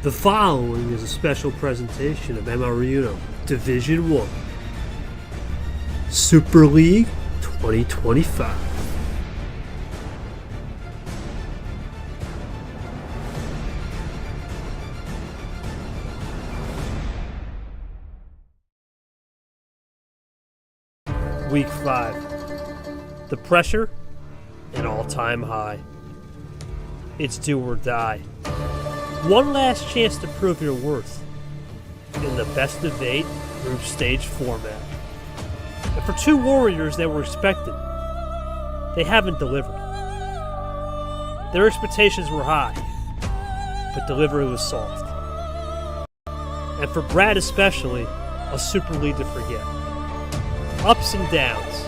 The following is a special presentation of MRUno Division 1 Super League 2025. Week 5. The pressure, an all-time high. It's do or die. One last chance to prove your worth in the best of 8 group stage format. And for two Warriors that were expected, they haven't delivered. Their expectations were high, but delivery was soft. And for Brad especially, a Super League to forget. Ups and downs,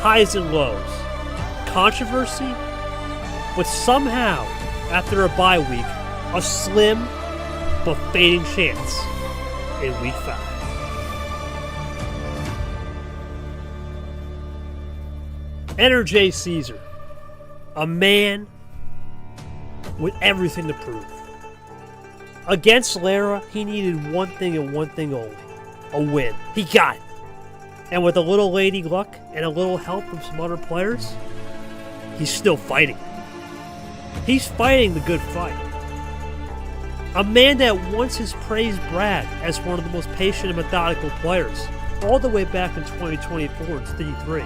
highs and lows, controversy, but somehow, after a bye week, a slim but fading chance in Week 5. Enter Cesar, a man with everything to prove. Against Lara, he needed one thing and one thing only, a win. He got it. And with a little lady luck and a little help from some other players, he's still fighting. He's fighting the good fight. A man that once has praised Brad as one of the most patient and methodical players, all the way back in 2024 and 33.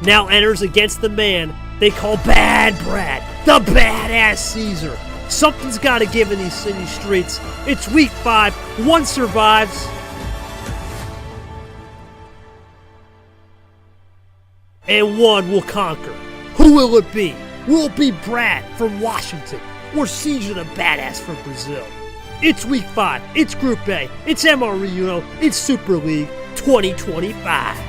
Now enters against the man they call Bad Brad, the badass Cesar. Something's got to give in these city streets. It's Week 5. One survives. And one will conquer. Who will it be? Will it be Brad from Washington or Cesar the badass from Brazil? It's Week 5. It's Group A. It's MRUno. It's Super League 2025.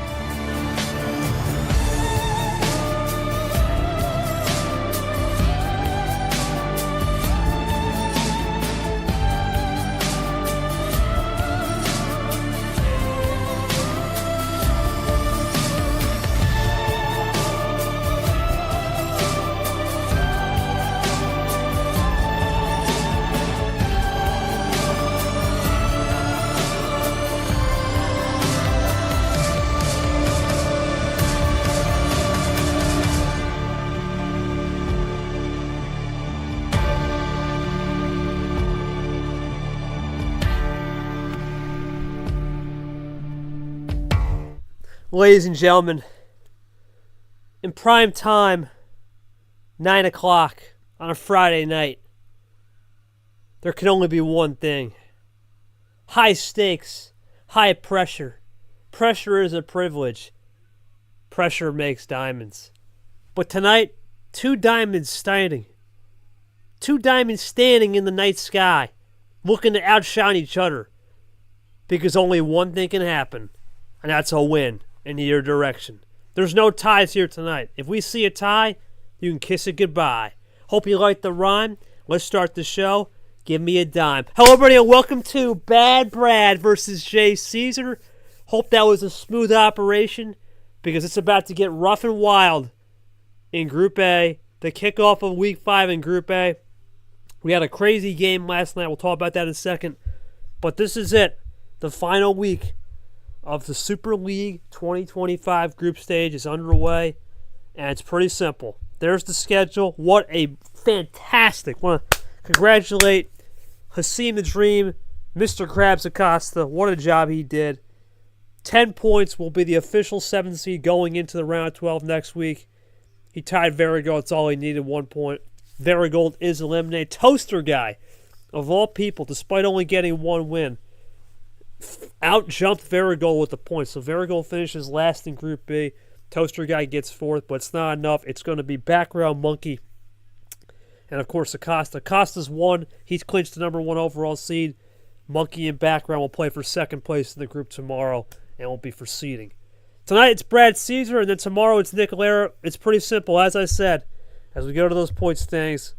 Ladies and gentlemen, in prime time, 9 o'clock on a Friday night, there can only be one thing. High stakes, high pressure. Pressure is a privilege. Pressure makes diamonds. But tonight, two diamonds standing. Two diamonds standing in the night sky, looking to outshine each other. Because only one thing can happen, and that's a win in either direction. There's no ties here tonight. If we see a tie, you can kiss it goodbye. Hope you like the rhyme. Let's start the show. Give me a dime. Hello, everybody, and welcome to Bad Brad versus Cesar. Hope that was a smooth operation because it's about to get rough and wild in Group A. The kickoff of Week 5 in Group A. We had a crazy game last night. We'll talk about that in a second. But this is it. The final week of the Super League 2025 group stage is underway, and it's pretty simple. There's the schedule. What a fantastic. Want to congratulate Hasim the Dream, Mr. Krabs Acosta. What a job he did. 10 points will be the official 7th seed going into the round of 12 next week. He tied Varigold. That's all he needed, 1 point. Varigold is eliminated. Toaster Guy, of all people, despite only getting one win, out-jumped Varigold with the points. So Varigold finishes last in Group B. Toaster Guy gets 4th, but it's not enough. It's going to be Background Monkey and, of course, Acosta. Acosta's won. He's clinched the number 1 overall seed. Monkey and Background will play for 2nd place in the group tomorrow and will be for seeding. Tonight it's Brad Cesar, and then tomorrow it's Nick Lara. It's pretty simple, as I said, as we go to those point standings.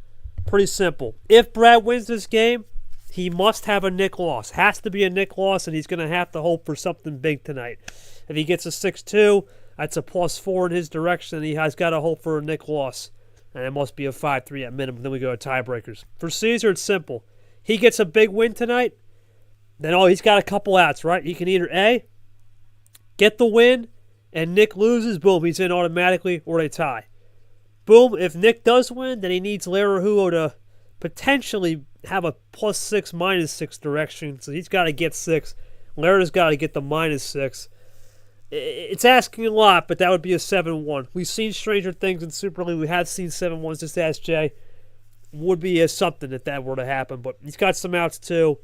Pretty simple. If Brad wins this game, he must have a Nick loss. Has to be a Nick loss, and he's going to have to hope for something big tonight. If he gets a 6-2, that's a +4 in his direction, and he has got to hope for a Nick loss. And it must be a 5-3 at minimum. Then we go to tiebreakers. For Cesar, it's simple. He gets a big win tonight, then he's got a couple outs, right? He can either A, get the win, and Nick loses, boom, he's in automatically, or they tie. Boom, if Nick does win, then he needs Larahuo to potentially have a +6, -6 direction. So he's got to get 6. Lara's got to get the -6. It's asking a lot, but that would be a 7-1. We've seen stranger things in Super League. We have seen 7-1s. Just ask Jay. Would be a something if that were to happen. But he's got some outs too.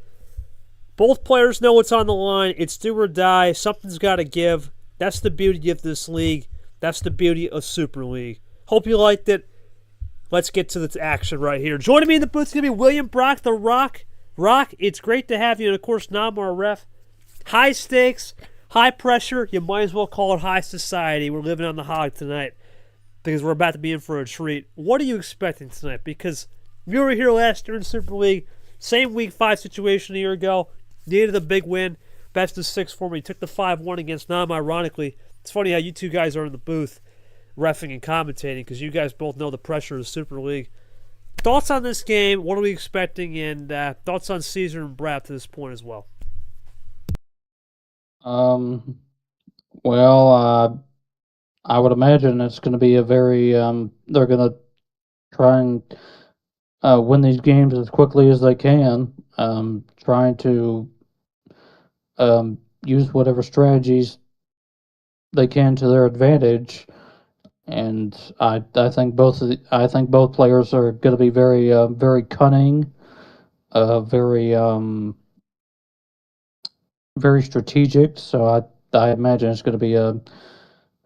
Both players know what's on the line. It's do or die. Something's got to give. That's the beauty of this league. That's the beauty of Super League. Hope you liked it. Let's get to the action right here. Joining me in the booth is going to be William Brock, the Rock. Rock, it's great to have you. And, of course, Namar Ref. High stakes. High pressure, you might as well call it high society. We're living on the hog tonight because we're about to be in for a treat. What are you expecting tonight? Because you were here last year in Super League, same Week 5 situation a year ago. Needed a big win, best of 6 for me. Took the 5-1 against Nam, ironically. It's funny how you two guys are in the booth reffing and commentating because you guys both know the pressure of Super League. Thoughts on this game? What are we expecting? And thoughts on Cesar and Brad to this point as well. Well, I would imagine it's going to be a very, they're going to try and win these games as quickly as they can, trying to use whatever strategies they can to their advantage. And I think both players are going to be very very cunning, very very strategic. So I imagine it's going to be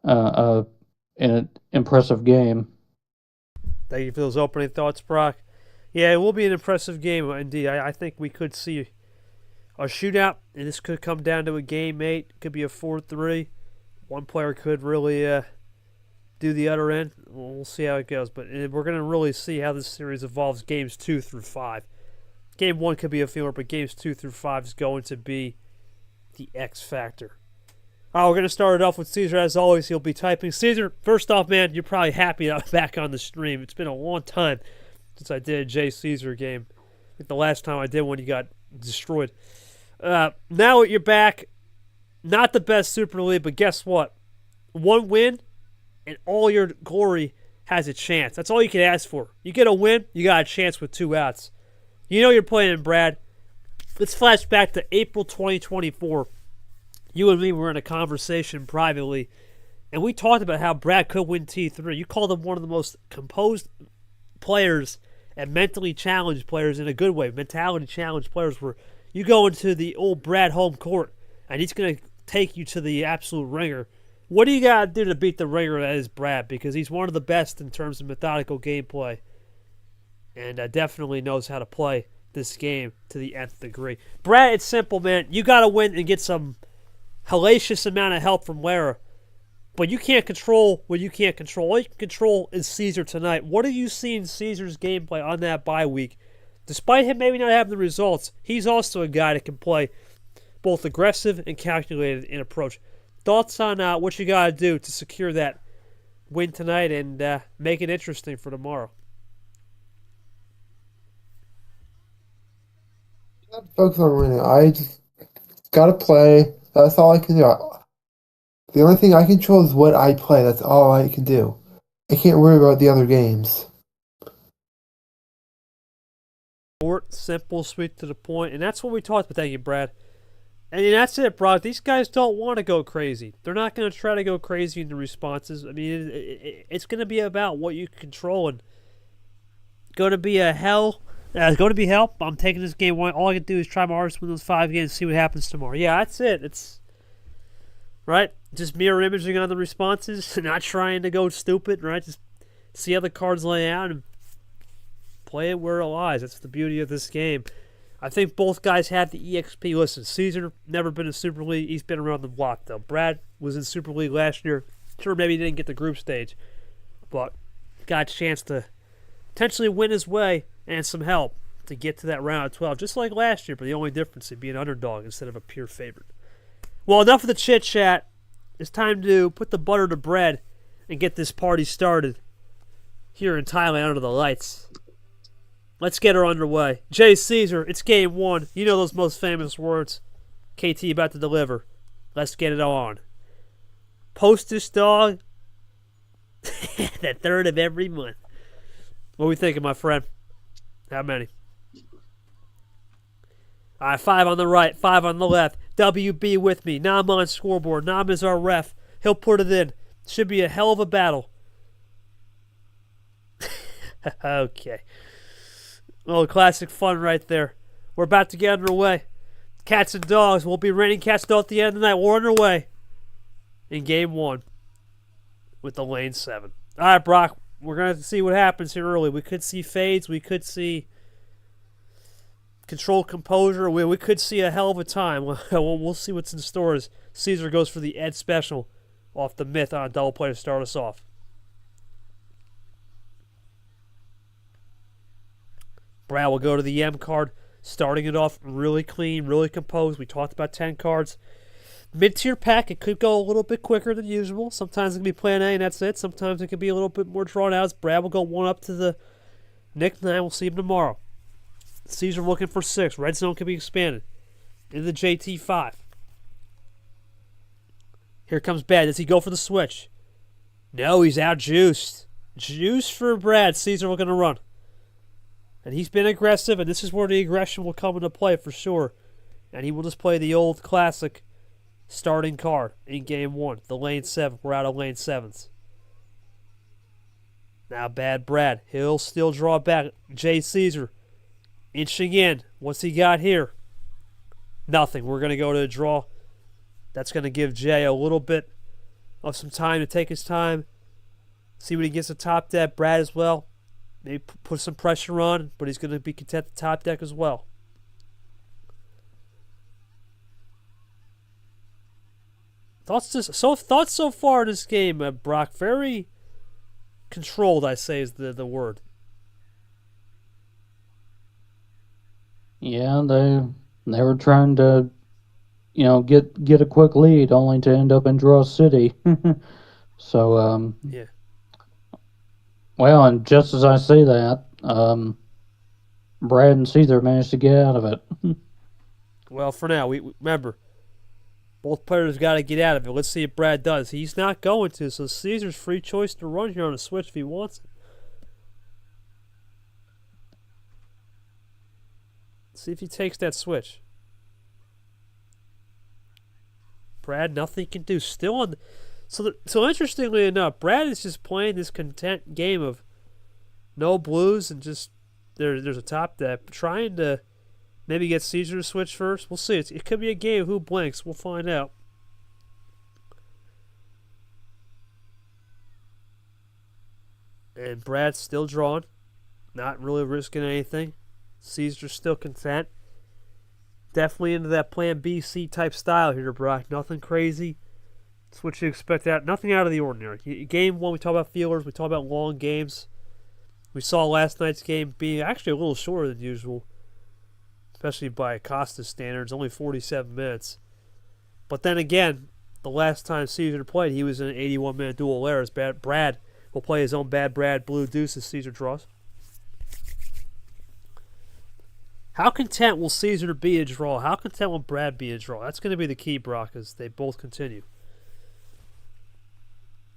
an impressive game. Thank you for those opening thoughts, Brock. Yeah, it will be an impressive game indeed. I think we could see a shootout, and this could come down to a game 8. It could be a 4-3. One player could really do the other end. We'll see how it goes, but we're going to really see how this series evolves games 2 through 5. Game 1 could be a feeler, but games 2 through 5 is going to be the X factor. All right, we're going to start it off with Cesar. As always, he'll be typing. Cesar, first off, man, you're probably happy that I'm back on the stream. It's been a long time since I did a Jay Cesar game. I think the last time I did one, you got destroyed. Now you're back. Not the best Super League, but guess what? One win, and all your glory has a chance. That's all you can ask for. You get a win, you got a chance with 2 outs. You know you're playing, Brad. Let's flash back to April 2024. You and me were in a conversation privately, and we talked about how Brad could win T3. You called him one of the most composed players and mentally challenged players in a good way. Mentality challenged players where you go into the old Brad home court, and he's going to take you to the absolute ringer. What do you got to do to beat the ringer that is Brad? Because he's one of the best in terms of methodical gameplay and definitely knows how to play this game to the nth degree. Brad, it's simple, man. You got to win and get some hellacious amount of help from Lara. But you can't control what you can't control. All you can control is Cesar tonight. What have you seen Cesar's gameplay on that bye week? Despite him maybe not having the results, he's also a guy that can play both aggressive and calculated in approach. Thoughts on what you got to do to secure that win tonight and make it interesting for tomorrow? Focus on winning. I just gotta play. That's all I can do. The only thing I control is what I play. That's all I can do. I can't worry about the other games. Short, simple, sweet to the point, and that's what we talked about. Thank you, Brad. And that's it, Brock. These guys don't want to go crazy. They're not going to try to go crazy in the responses. I mean, it's going to be about what you control. And going to be a hell. It's going to be hell. I'm taking this game one. All I can do is try my hardest to win those 5 games and see what happens tomorrow. Yeah, that's it. It's right. Just mirror imaging on the responses. Not trying to go stupid. Right. Just see how the cards lay out and play it where it lies. That's the beauty of this game. I think both guys have the EXP. Listen, Cesar never been in Super League. He's been around the block, though. Brad was in Super League last year. Sure, maybe he didn't get the group stage, but got a chance to potentially win his way and some help to get to that round of 12, just like last year, but the only difference is being an underdog instead of a pure favorite. Well, enough of the chit-chat. It's time to put the butter to bread and get this party started. here in Thailand under the lights. Let's get her underway. Jay Cesar, it's game 1. You know those most famous words. KT about to deliver. Let's get it on. Posters, dog. The 3rd of every month. What are we thinking, my friend? How many? All right, 5 on the right, 5 on the left. WB with me. Nam on scoreboard. Nam is our ref. He'll put it in. Should be a hell of a battle. Okay. Oh, classic fun right there. We're about to get underway. Cats and dogs. We'll be raining cats at the end of the night. We're underway in game 1 with the lane 7. All right, Brock. We're going to see what happens here early. We could see fades. We could see controlled composure. We could see a hell of a time. We'll see what's in store as Cesar goes for the Ed special off the myth on a double play to start us off. Brad will go to the M card, starting it off really clean, really composed. We talked about 10 cards. Mid-tier pack, it could go a little bit quicker than usual. Sometimes it can be plan A and that's it. Sometimes it can be a little bit more drawn out. As Brad will go 1 up to the Nick 9. We'll see him tomorrow. Cesar looking for 6. Red zone can be expanded into the JT 5. Here comes Brad. Does he go for the switch? No, he's out juiced. Juice for Brad. Cesar looking to run. And he's been aggressive, and this is where the aggression will come into play for sure. And he will just play the old classic starting card in game 1. The lane 7. We're out of lane 7s. Now bad Brad. He'll still draw back. Jay Cesar inching in. What's he got here? Nothing. We're going to go to a draw. That's going to give Jay a little bit of some time to take his time. See what he gets to top deck. Brad as well. Maybe put some pressure on, but he's going to be content to top deck as well. Thoughts so far in this game, Brock? Very controlled, I say, is the word. Yeah, they were trying to, get a quick lead, only to end up in draw city. So yeah. Well, and just as I say that, Brad and Cesar managed to get out of it. Well, for now, we remember, both players got to get out of it. Let's see if Brad does. He's not going to, so Cesar's free choice to run here on a switch if he wants it. See if he takes that switch. Brad, nothing he can do. Still on. So interestingly enough, Brad is just playing this content game of no blues and just there's a top deck, trying to maybe get Cesar to switch first. We'll see. It could be a game of who blinks. We'll find out. And Brad's still drawing, not really risking anything. Cesar's still content. Definitely into that plan B, C type style here, Brock. Nothing crazy. That's what you expect out. Nothing out of the ordinary. Game 1, we talk about feelers. We talk about long games. We saw last night's game being actually a little shorter than usual, especially by Acosta's standards, only 47 minutes. But then again, the last time Cesar played, he was in an 81-minute dual errors. Brad will play his own bad Brad blue deuce as Cesar draws. How content will Cesar be a draw? How content will Brad be a draw? That's going to be the key, Brock, as they both continue.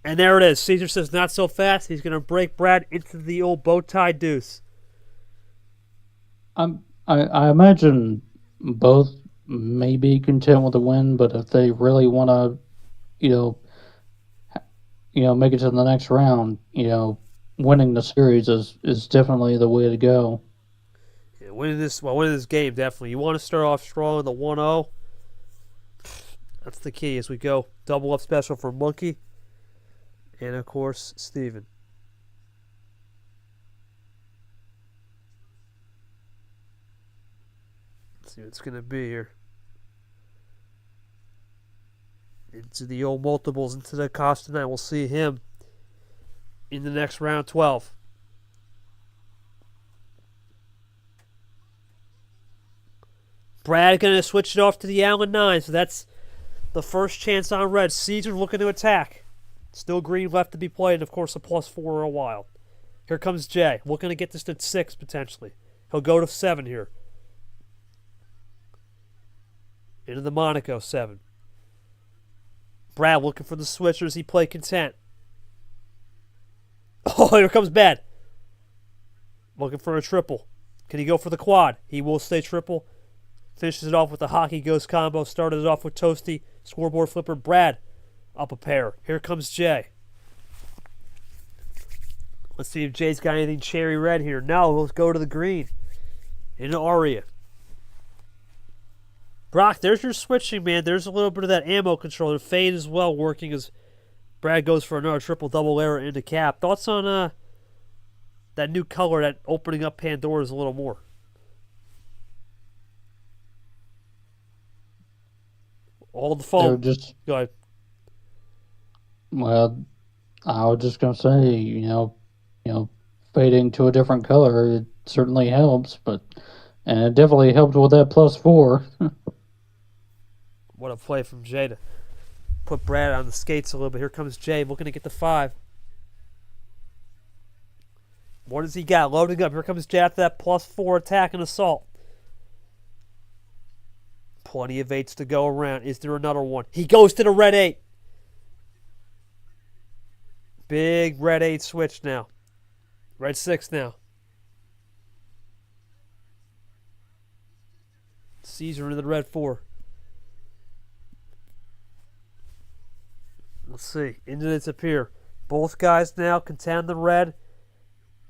And there it is. Cesar says not so fast. He's going to break Brad into the old bow tie deuce. I imagine both may be content with the win, but if they really want to, make it to the next round, winning the series is definitely the way to go. Yeah, winning this game, definitely. You want to start off strong with the 1-0. That's the key as we go. Double up special for Monkey. And, of course, Steven. Let's see what it's going to be here. Into the old multiples, into the Costa 9. We'll see him in the next round 12. Brad going to switch it off to the Allen 9, so that's the first chance on red. Cesar looking to attack. Still green left to be played, and of course a +4 or a wild. Here comes Jay. Looking to get this to 6 potentially. He'll go to 7 here. Into the Monaco 7. Brad looking for the switchers. He play content. Oh, here comes bad. Looking for a triple. Can he go for the quad? He will stay triple. Finishes it off with the hockey ghost combo. Started it off with Toasty. Scoreboard flipper. Brad up a pair. Here comes Jay. Let's see if Jay's got anything cherry red here. No, let's go to the green. Into Aria. Brock, there's your switching, man. There's a little bit of that ammo control. The fade as well working as Brad goes for another triple double error into cap. Thoughts on that new color, that opening up Pandora's a little more? All the foam. Go ahead. Well, I was just gonna say, fading to a different color, it certainly helps, and it definitely helped with that +4. What a play from Jay to put Brad on the skates a little bit. Here comes Jay looking to get the 5. What does he got? Loading up. Here comes Jay after that +4 attack and assault. Plenty of 8s to go around. Is there another one? He goes to the red 8. Big red 8 switch now. Red 6 now. Cesar into the red 4. Let's see. Into this up here. Both guys now contend the red.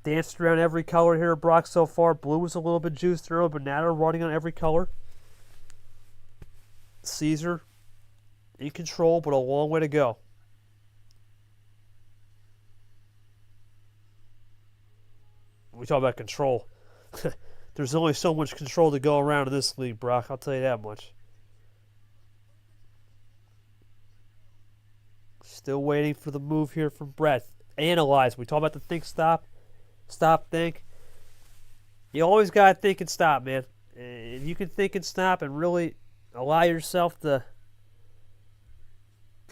Danced around every color here, Brock, so far. Blue was a little bit juiced early, but now they're running on every color. Cesar in control, but a long way to go. We talk about control. There's only so much control to go around in this league, Brock. I'll tell you that much. Still waiting for the move here from Brett. Analyze. We talk about the think, stop. Stop, think. You always got to think and stop, man. If you can think and stop and really allow yourself to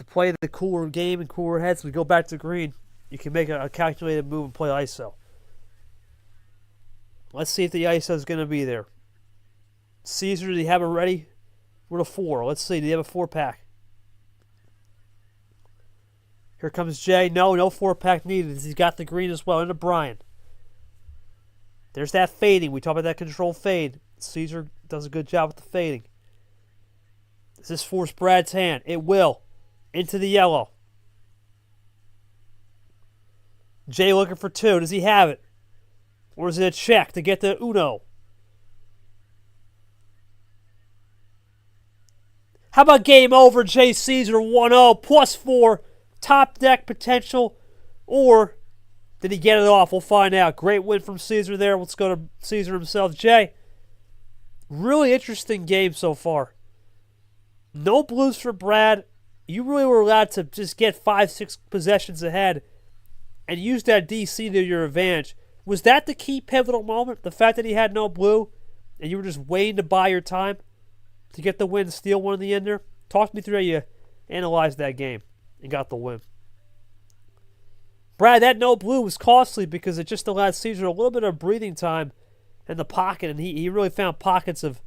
play the cooler game and cooler heads, we go back to green, you can make a calculated move and play ISO. Let's see if the ISO is going to be there. Cesar, do you have it ready? We're to 4. Let's see. Do you have a 4-pack? Here comes Jay. No 4-pack needed. He's got the green as well. Into Brian. There's that fading. We talk about that control fade. Cesar does a good job with the fading. Does this force Brad's hand? It will. Into the yellow. Jay looking for 2. Does he have it? Or is it a check to get the Uno? How about game over, Jay Cesar 1-0, +4, top deck potential, or did he get it off? We'll find out. Great win from Cesar there. Let's go to Cesar himself. Jay, really interesting game so far. No blues for Brad. You really were allowed to just get 5-6 possessions ahead and use that DC to your advantage. Was that the key pivotal moment? The fact that he had no blue and you were just waiting to buy your time to get the win, steal one in the end there? Talk me through how you analyzed that game and got the win. Brad, that no blue was costly because it just allowed Cesar a little bit of breathing time in the pocket, and he really found pockets of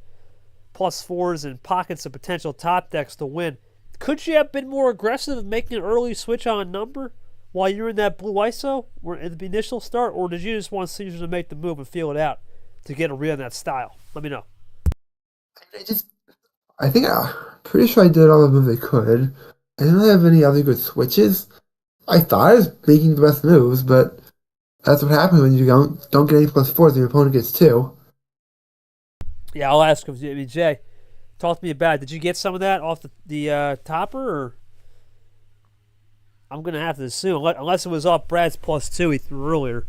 +4s and pockets of potential top decks to win. Could you have been more aggressive in making an early switch on a number while you were in that blue ISO or at the initial start, or did you just want Cesar to make the move and feel it out to get a read on that style? Let me know. I'm pretty sure I did all the moves I could. I didn't really have any other good switches. I thought I was making the best moves, but that's what happens when you don't get any +4s and your opponent gets 2. Yeah, I'll ask him. I mean, Jay, talk to me about it. Did you get some of that off the topper, or I'm going to have to assume, unless it was off Brad's +2 he threw earlier.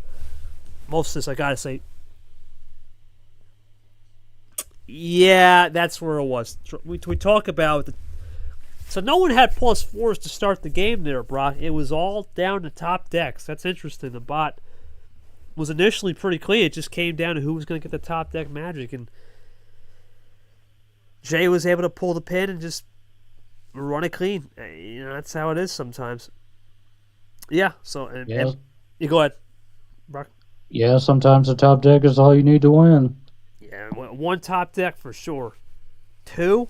Most of this, I got to say, yeah, that's where it was. We talk about so no one had +4s to start the game there, Brock. It was all down to top decks. That's interesting. The bot was initially pretty clean. It just came down to who was going to get the top deck magic, and Jay was able to pull the pin and just run it clean. That's how it is sometimes. Yeah. So and you go ahead, Brock. Yeah, sometimes the top deck is all you need to win. Yeah, one top deck for sure. Two,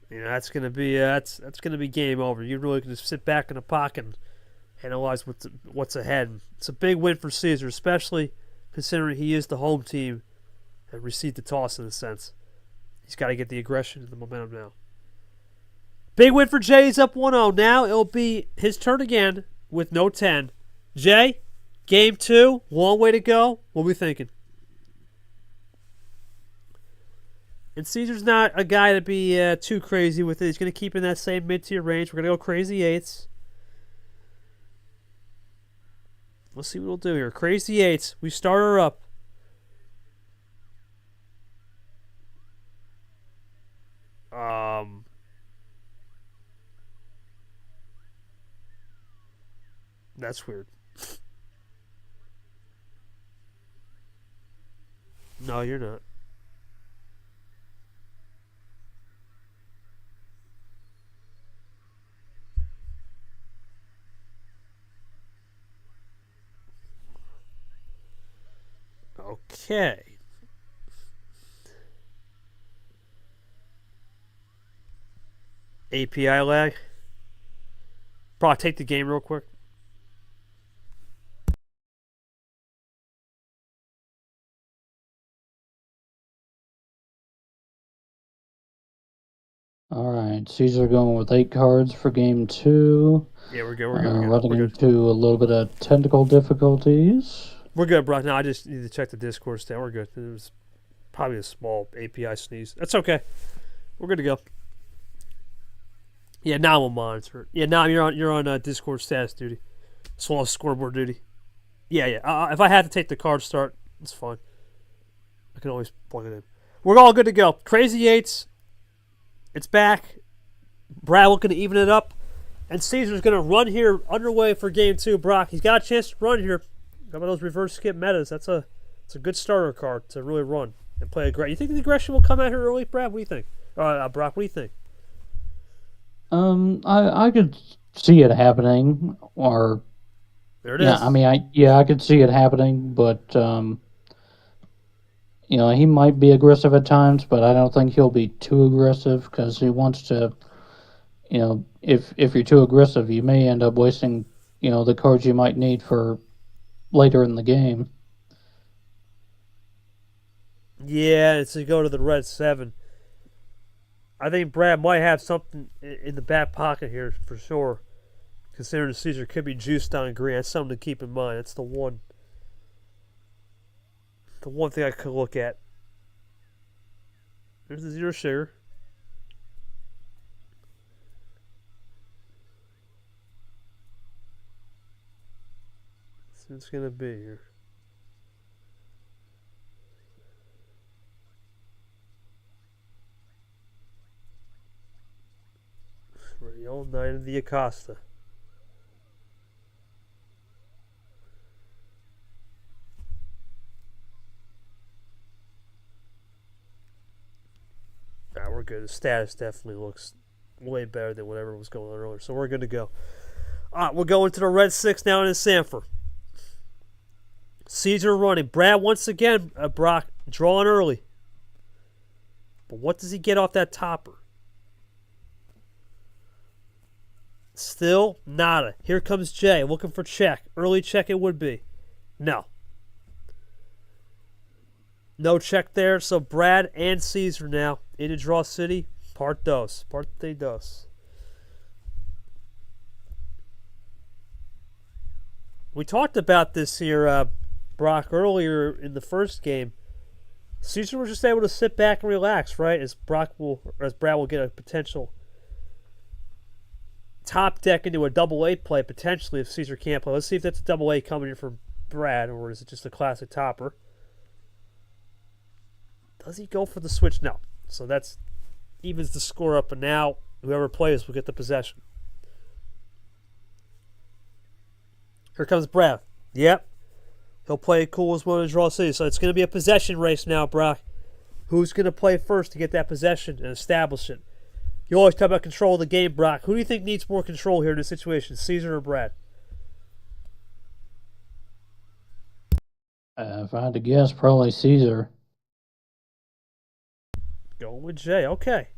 that's gonna be that's gonna be game over. You really can just sit back in the pocket and analyze what's ahead. It's a big win for Cesar, especially considering he is the home team and received the toss in a sense. He's got to get the aggression and the momentum now. Big win for Jay. He's up 1-0. Now it'll be his turn again with no 10. Jay, game 2, long way to go. What are we thinking? And Cesar's not a guy to be too crazy with it. He's going to keep in that same mid-tier range. We're going to go crazy 8s. Let's see what we'll do here. Crazy 8s. We start her up. That's weird. No, you're not. Okay. API lag. Bro, take the game real quick. All right, Cesar going with 8 cards for game 2. Yeah, we're good. We're good. Running into a little bit of technical difficulties. We're good, bro. No, I just need to check the Discord stat. We're good. It was probably a small API sneeze. That's okay. We're good to go. Yeah, now we'll monitor it. Yeah, now you're on Discord status duty, as well as scoreboard duty. Yeah. If I had to take the card start, it's fine. I can always plug it in. We're all good to go. Crazy 8s. It's back. Brad looking to even it up. And Cesar's going to run here underway for game 2. Brock, he's got a chance to run here. Got one of those reverse skip metas. It's a good starter card to really run and play aggression. You think the aggression will come out here early, Brad? What do you think? Brock, what do you think? I could see it happening, or there it is. I mean, I could see it happening, but he might be aggressive at times, but I don't think he'll be too aggressive because he wants to. If you're too aggressive, you may end up wasting, the cards you might need for later in the game. Yeah, it's to go to the red 7. I think Brad might have something in the back pocket here for sure, considering Cesar could be juiced on green. That's something to keep in mind. That's the one thing I could look at. There's the 0 sugar. It's going to be here. The old Knight of the Acosta. We're good. The status definitely looks way better than whatever was going on earlier. So we're good to go. We're going to the red 6 now in Sanford. Cesar running. Brad once again, Brock, drawing early. But what does he get off that topper? Still nada. Here comes Jay looking for check. Early check it would be. No. No check there. So Brad and Cesar now into Draw City. Parte dos. We talked about this here, Brock, earlier in the first game. Cesar was just able to sit back and relax, right? As Brad will get a potential top deck into a double A play potentially if Cesar can't play. Let's see if that's a double A coming in from Brad, or is it just a classic topper? Does he go for the switch? No. So that's evens the score up, and now whoever plays will get the possession. Here comes Brad. Yep. He'll play it cool as well as Draw City. So it's going to be a possession race now, Brock. Who's going to play first to get that possession and establish it? You always talk about control of the game, Brock. Who do you think needs more control here in this situation, Cesar or Brad? If I had to guess, probably Cesar. Going with Jay. Okay.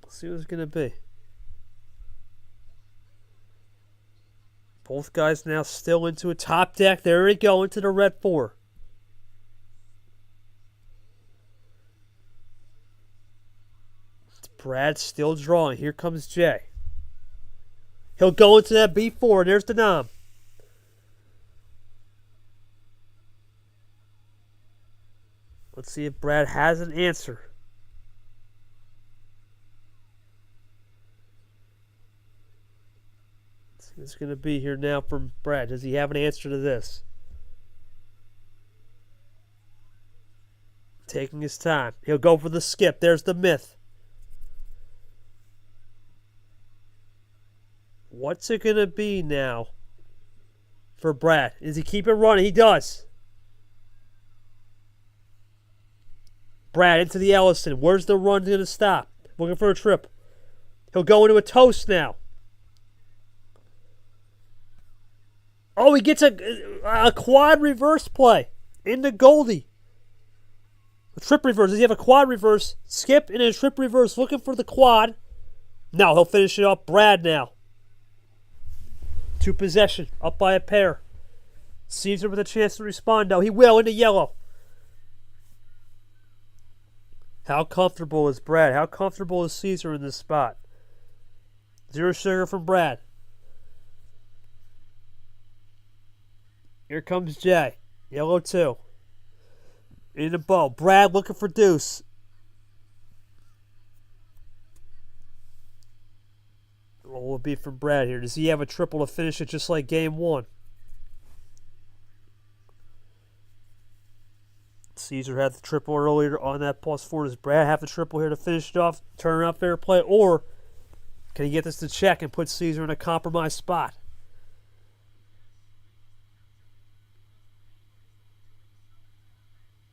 Let's see what it's going to be. Both guys now still into a top deck. There we go, into the red 4. It's Brad still drawing. Here comes Jay. He'll go into that B4, and there's the nom. Let's see if Brad has an answer. Let's see what's going to be here now from Brad. Does he have an answer to this? Taking his time. He'll go for the skip. There's the myth. What's it going to be now for Brad? Does he keep it running? He does. Brad into the Ellison. Where's the run going to stop? Looking for a trip. He'll go into a toast now. Oh, he gets a quad reverse play into Goldie. A trip reverse. Does he have a quad reverse? Skip and a trip reverse. Looking for the quad. No, he'll finish it off. Brad now. 2 possession. Up by a pair. Cesar with a chance to respond. No, he will into yellow. How comfortable is Brad? How comfortable is Cesar in this spot? 0 sugar from Brad. Here comes Jay. Yellow 2. In the bow. Brad looking for deuce. What will it be from Brad here? Does he have a triple to finish it just like game 1? Cesar had the triple earlier on that +4. Does Brad have the triple here to finish it off? Turn around fair play. Or can he get this to check and put Cesar in a compromised spot?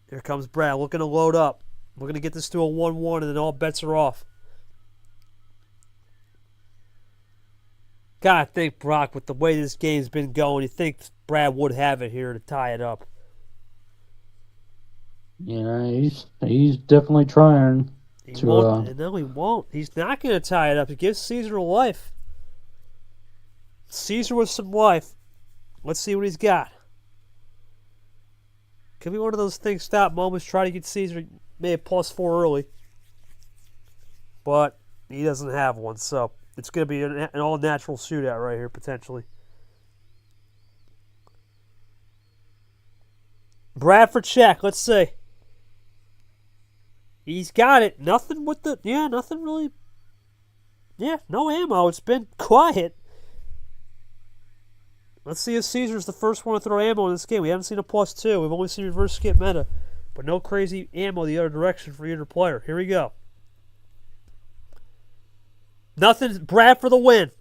Here comes Brad looking to load up. We're going to get this to a 1-1 and then all bets are off. Gotta think, Brock, with the way this game's been going, you think Brad would have it here to tie it up. Yeah, he's definitely trying He to. won't. No, he won't. He's not going to tie it up. He gives Cesar a life. Cesar with some life. Let's see what he's got. Could be one of those things, stop moments, try to get Cesar maybe +4 early. But he doesn't have one, so it's going to be an all-natural shootout right here, potentially. Bradford check, let's see. He's got it. Nothing with the... Yeah, nothing really... Yeah, no ammo. It's been quiet. Let's see if Cesar's the first one to throw ammo in this game. We haven't seen a +2. We've only seen reverse skip meta. But no crazy ammo the other direction for either player. Here we go. Nothing. Brad for the win.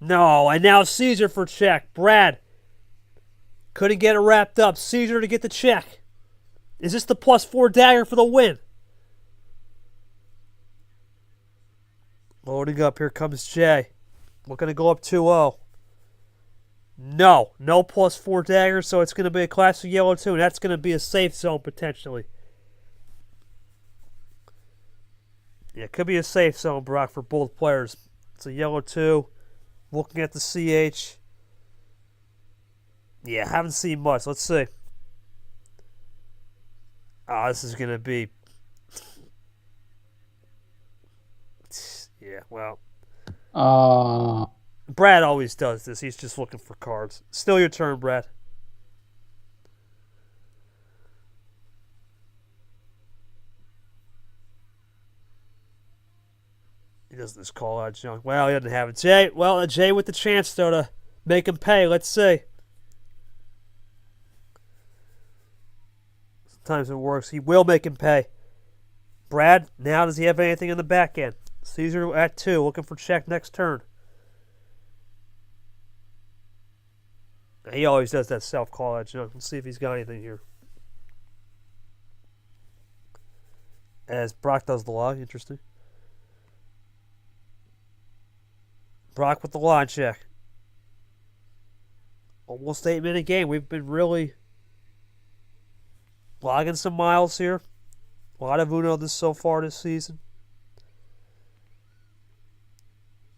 No, and now Cesar for check. Brad couldn't get it wrapped up. Cesar to get the check. Is this the +4 dagger for the win? Loading up. Here comes Jay. Looking to go up 2-0. No +4 dagger, so it's going to be a classic yellow 2, and that's going to be a safe zone potentially. Yeah, it could be a safe zone, Brock, for both players. It's a yellow 2. Looking at the CH. Yeah, haven't seen much. Let's see. Oh, this is going to be... Yeah, well... Brad always does this. He's just looking for cards. Still your turn, Brad. He doesn't just call out junk. Well, he doesn't have it. Jay, well, Jay with the chance, though, to make him pay. Let's see. Sometimes it works. He will make him pay. Brad, now does he have anything in the back end? Cesar at 2, looking for check next turn. He always does that self-call out junk. Let's see if he's got anything here. as Brock does the log. Interesting. Brock with the line check. Almost 8-minute game. We've been really logging some miles here. A lot of Uno so far this season.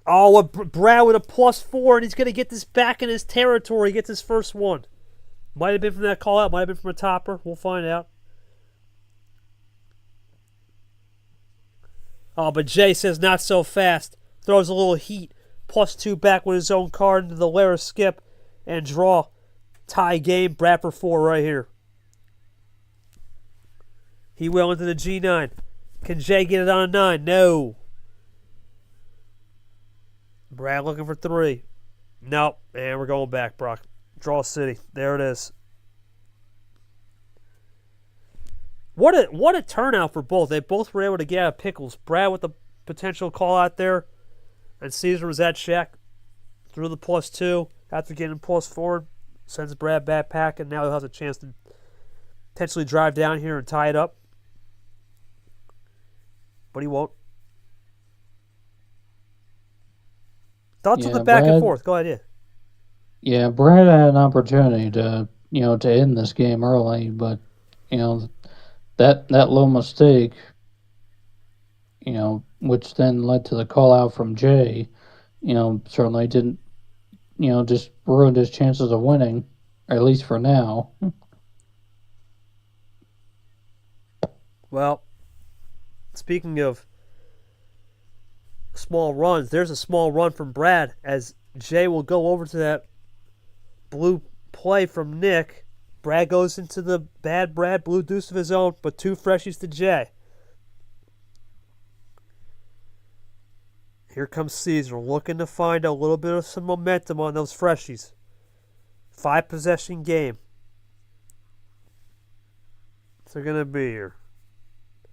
Oh, Brad with a +4, and he's going to get this back in his territory. He gets his first one. Might have been from that call out. Might have been from a topper. We'll find out. Oh, but Jay says not so fast. Throws a little heat. +2 back with his own card into the layer skip and draw. Tie game. Brad for 4 right here. He will into the G9. Can Jay get it on a 9? No. Brad looking for 3. Nope. And we're going back, Brock. Draw City. There it is. What a turnout for both. They both were able to get out of pickles. Brad with the potential call out there. And Cesar was at check. Threw the +2. After getting +4. Sends Brad back pack. And now he has a chance to potentially drive down here and tie it up. But he won't. Thoughts on the back and forth. Go ahead, Yeah, Brad had an opportunity to end this game early, but that little mistake, which then led to the call out from Jay, certainly didn't, just ruined his chances of winning, at least for now. Well, speaking of small runs, there's a small run from Brad as Jay will go over to that blue play from Nick. Brad goes into the bad Brad blue deuce of his own, but 2 freshies to Jay. Here comes Cesar looking to find a little bit of some momentum on those freshies. 5 possession game. What's it going to be here?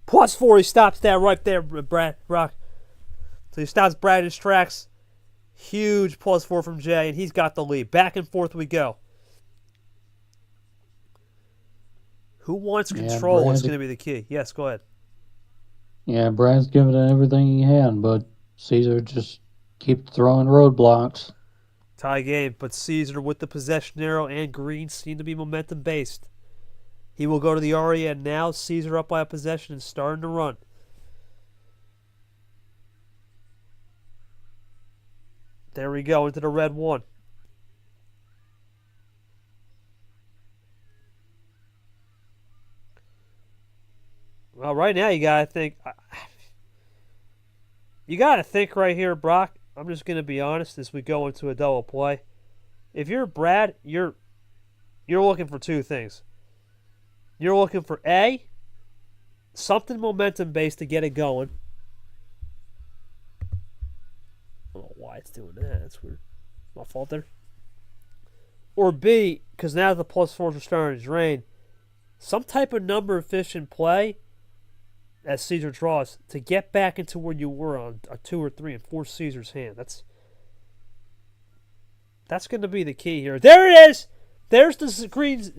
+4, he stops that right there, Brad Rock. So he stops Brad in his tracks. Huge +4 from Jay, and he's got the lead. Back and forth we go. Who wants control is going to be the key. Yes, go ahead. Yeah, Brad's giving it everything he can, but Cesar just keeps throwing roadblocks. Tie game, but Cesar with the possession arrow and green seem to be momentum-based. He will go to the Aria, and now Cesar up by a possession and starting to run. There we go, into the red 1. Well, right now you got to think. You got to think right here, Brock. I'm just going to be honest as we go into a double play. If you're Brad, you're looking for 2 things. You're looking for A, something momentum-based to get it going. I don't know why it's doing that. That's weird. My fault there. Or B, because now the +4s are starting to drain, some type of number efficient play as Cesar draws to get back into where you were on a 2 or 3 and force Cesar's hand. That's going to be the key here. There it is. There's the green.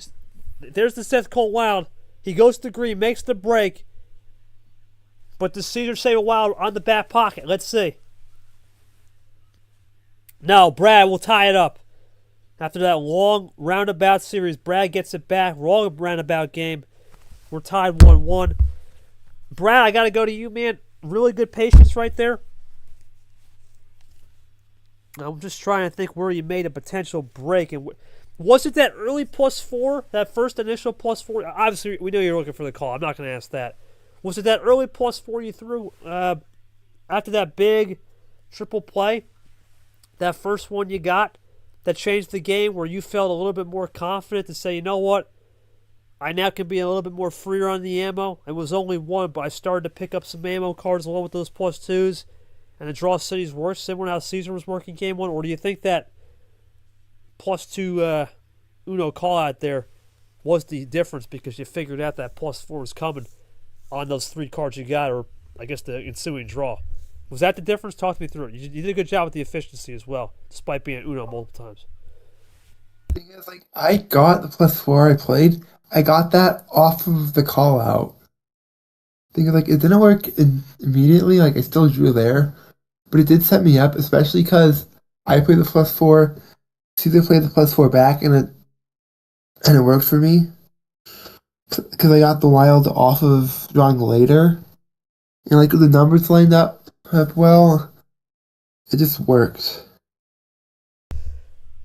There's the Seth Cole Wild. He goes to green, makes the break. But does Cesar save a Wild on the back pocket? Let's see. No, Brad will tie it up. After that long roundabout series, Brad gets it back. Wrong roundabout game. We're tied 1-1. Brad, I got to go to you, man. Really good patience right there. I'm just trying to think where you made a potential break. And was it that early +4, that first initial +4? Obviously, we know you're looking for the call. I'm not going to ask that. Was it that early +4 you threw after that big triple play? That first one you got that changed the game where you felt a little bit more confident to say, you know what? I now can be a little bit more freer on the ammo. It was only 1, but I started to pick up some ammo cards along with those +2s. And the draw cities worse, similar to how Cesar was working game 1? Or do you think that +2 Uno call out there was the difference because you figured out that +4 was coming on those 3 cards you got, or I guess the ensuing draw? Was that the difference? Talk to me through it. You did a good job with the efficiency as well, despite being Uno multiple times. The thing is, I got the +4 I played. I got that off of the call out. thing is, like, it didn't work immediately. Like, I still drew there, but it did set me up, especially because I played the +4, Caesar played the +4 back, and it worked for me because I got the wild off of drawing later, and like the numbers lined up well. It just worked.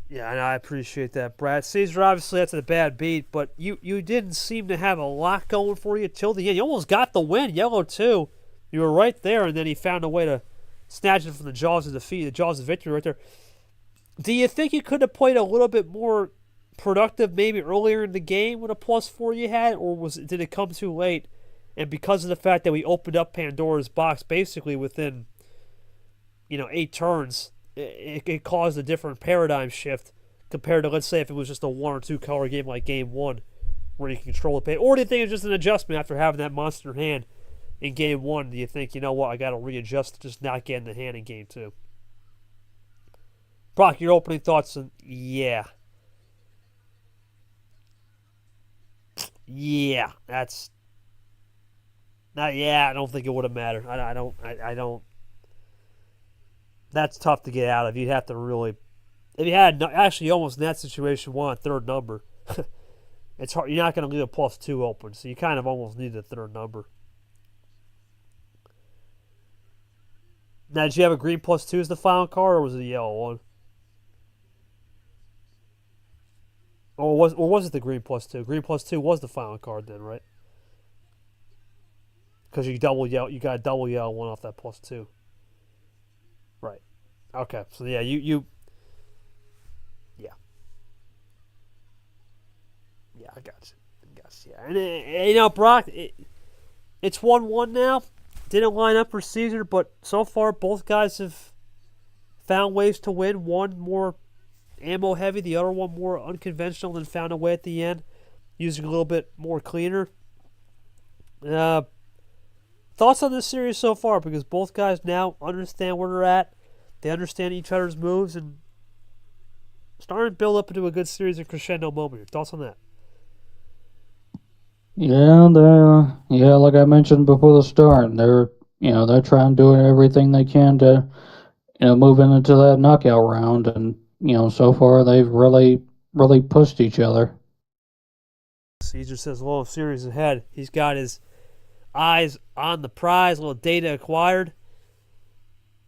Yeah, and I appreciate that, Brad. Cesar, obviously, that's a bad beat, but you didn't seem to have a lot going for you till the end. You almost got the win, yellow too. You were right there, and then he found a way to snatch it from the jaws of defeat, the jaws of victory right there. Do you think you could have played a little bit more productive maybe earlier in the game with a +4 you had, or did it come too late? And because of the fact that we opened up Pandora's box basically within 8 turns, it caused a different paradigm shift compared to, let's say, if it was just a 1 or 2 color game like game 1 where you can control the pace. Or do you think it's just an adjustment after having that monster hand in game 1? Do you think, you know what, I got to readjust to just not getting the hand in game 2? Brock, your opening thoughts? Yeah, that's not. Yeah, I don't think it would have mattered. I don't. That's tough to get out of. You'd have to really. If you had actually almost in that situation want a third number, it's hard. You're not going to leave a +2 open, so you kind of almost need a third number. Now, did you have a green +2 as the final card, or was it a yellow one? Or was it the green +2? Green +2 was the final card then, right? Because you got a double yellow one off that +2. Right. Okay. So yeah, yeah. Yeah, I got you. Yeah. And Brock, it's 1-1 now. Didn't line up for Cesar, but so far both guys have found ways to win. One more ammo heavy, the other one more unconventional, and found a way at the end, using a little bit more cleaner. Thoughts on this series so far? Because both guys now understand where they're at. They understand each other's moves and starting to build up into a good series of crescendo moment. Your thoughts on that? Yeah, like I mentioned before the start, they're trying to do everything they can to, move into that knockout round, and so far they've really pushed each other. Cesar says a little series ahead. He's got his eyes on the prize, a little data acquired.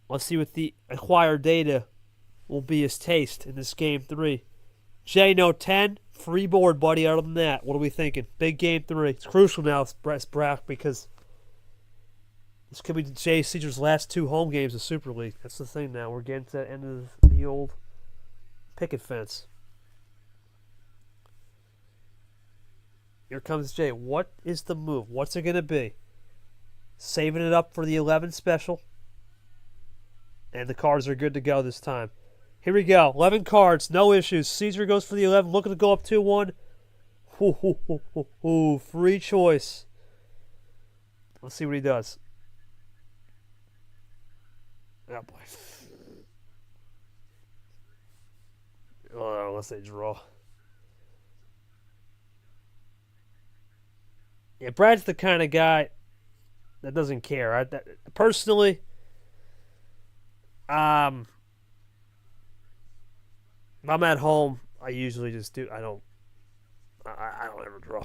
Let's see what the acquired data will be his taste in this game 3. Jay, no 10. Free board, buddy. Other than that, what are we thinking? Big game 3. It's crucial now, Brock, because this could be Jay Cesar's last 2 home games of Super League. That's the thing now. We're getting to the end of the old picket fence. Here comes Jay. What is the move? What's it going to be? Saving it up for the 11 special. And the cards are good to go this time. Here we go. 11 cards. No issues. Cesar goes for the 11. Looking to go up 2-1. Free choice. Let's see what he does. Oh, boy. Oh, unless they draw. Yeah, Brad's the kind of guy that doesn't care. Personally, if I'm at home, I usually just do. I don't ever draw.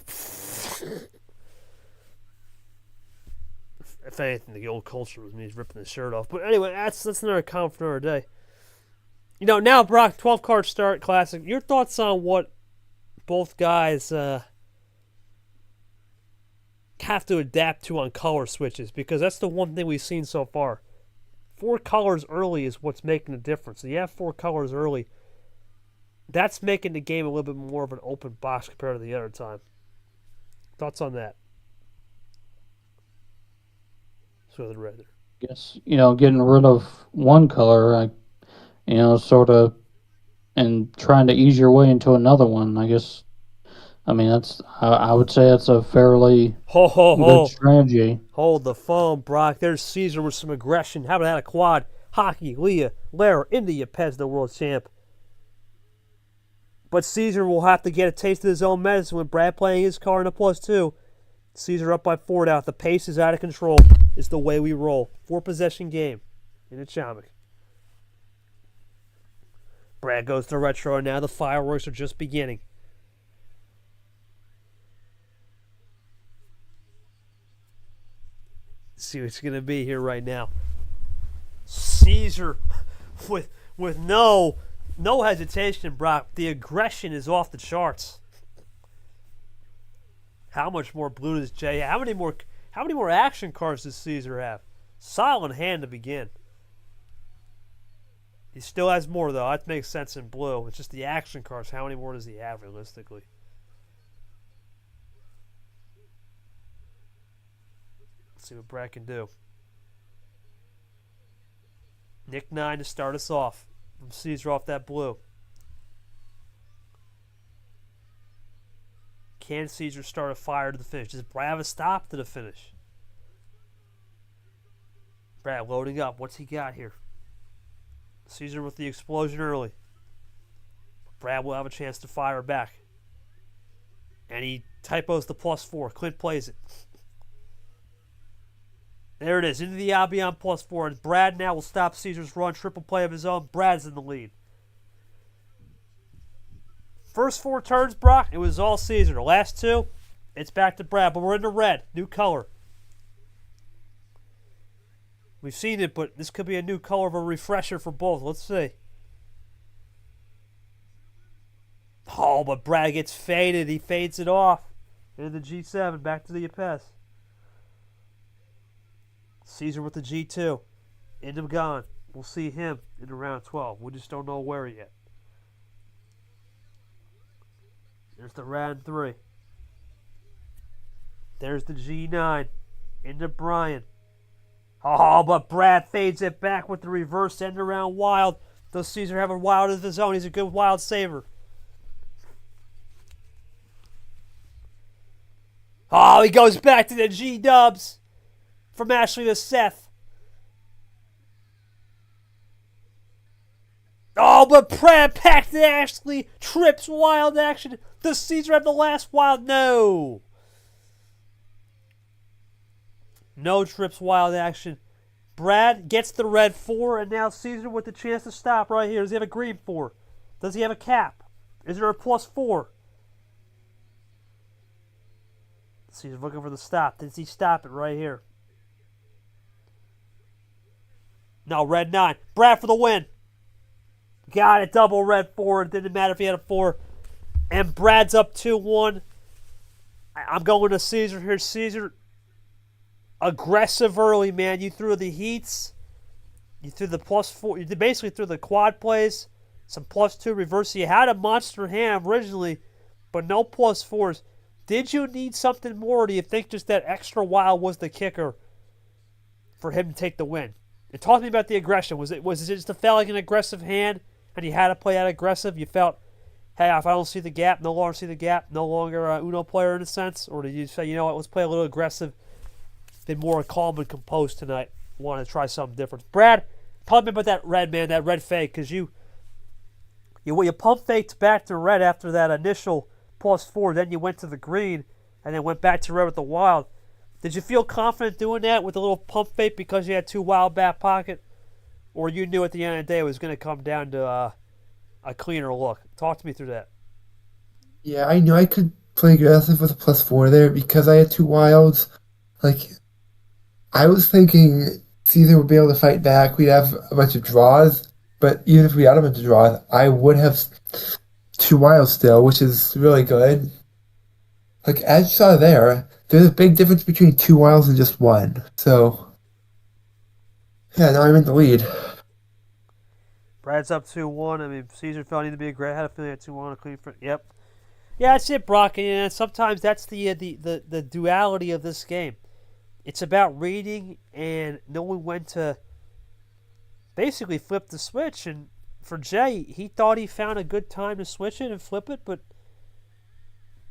If anything, the old culture was me ripping the shirt off. But anyway, that's another comment for another day. Now Brock, 12 card start classic. Your thoughts on what both guys have to adapt to on color switches, because that's the one thing we've seen so far. 4 colors early is what's making the difference. So you have 4 colors early. That's making the game a little bit more of an open box compared to the other time. Thoughts on that? So the red there. Guess, getting rid of one color, sort of, and trying to ease your way into another one, I guess. I mean, I would say that's a fairly good strategy. Hold the phone, Brock. There's Cesar with some aggression. How about that? A quad. Hockey, Leah, Lara, India, Pez, the world champ. But Cesar will have to get a taste of his own medicine with Brad playing his card in a +2. Cesar up by 4 now. The pace is out of control. It's the way we roll. 4-possession game in a Chomik. Brad goes to retro, and now the fireworks are just beginning. Let's see what's going to be here right now. Cesar with no hesitation, Brock. The aggression is off the charts. How much more blue does Jay have? How many more action cards does Cesar have? Solid hand to begin. He still has more, though. That makes sense in blue. It's just the action cards. How many more does he have, realistically? Let's see what Brad can do. Nick 9 to start us off. From Cesar off that blue. Can Cesar start a fire to the finish? Does Brad have a stop to the finish? Brad loading up. What's he got here? Cesar with the explosion early. Brad will have a chance to fire back. And he typos the +4. Clint plays it. There it is. Into the Albion +4. And Brad now will stop Cesar's run. Triple play of his own. Brad's in the lead. First 4 turns, Brock, it was all Cesar. The last 2, it's back to Brad. But we're in the red. New color. We've seen it, but this could be a new color of a refresher for both. Let's see. Oh, but Brad gets faded. He fades it off. Into the G7. Back to the Ypes. Cesar with the G2. Into gone. We'll see him in round 12. We just don't know where yet. There's the round 3. There's the G9. Into Brian. Oh, but Brad fades it back with the reverse end around wild. Does Cesar have a wild of his own? He's a good wild saver. Oh, he goes back to the G-dubs. From Ashley to Seth. Oh, but Brad packed to Ashley. Trips wild action. Does Cesar have the last wild? No. No trips wild action. Brad gets the red 4, and now Cesar with the chance to stop right here. Does he have a green 4? Does he have a cap? Is there a +4? Cesar's looking for the stop. Does he stop it right here? No, red 9. Brad for the win. Got it. Double red 4. It didn't matter if he had a 4. And Brad's up 2-1. I'm going to Cesar here. Cesar, aggressive early, man. You threw the heats. You threw the +4. You basically threw the quad plays. Some +2 reverse. You had a monster hand originally, but no +4s. Did you need something more, or do you think just that extra wild was the kicker for him to take the win? And talk to me about the aggression. Was it just felt like an aggressive hand, and you had to play that aggressive? You felt, hey, if I don't see the gap, no longer see the gap, no longer a Uno player in a sense? Or did you say, you know what, let's play a little aggressive, been more calm and composed tonight, want to try something different? Brad, talk to me about that red, man, that red fake, because you pump faked back to red after that initial +4, then you went to the green, and then went back to red with the wild. Did you feel confident doing that with a little pump fake because you had 2 wild back pocket? Or you knew at the end of the day it was going to come down to a cleaner look? Talk to me through that. Yeah, I knew I could play aggressive with a +4 there because I had 2 wilds. Like, I was thinking Cesar would be able to fight back. We'd have a bunch of draws. But even if we had a bunch of draws, I would have 2 wilds still, which is really good. Like, as you saw there's a big difference between 2 wilds and just 1. So, yeah, now I'm in the lead. Brad's up 2-1. I mean, Cesar felt he needed to be a great. Had a feeling at 2-1, a clean front. Yep. Yeah, that's it, Brock. And sometimes that's the duality of this game. It's about reading and knowing when to basically flip the switch. And for Jay, he thought he found a good time to switch it and flip it, but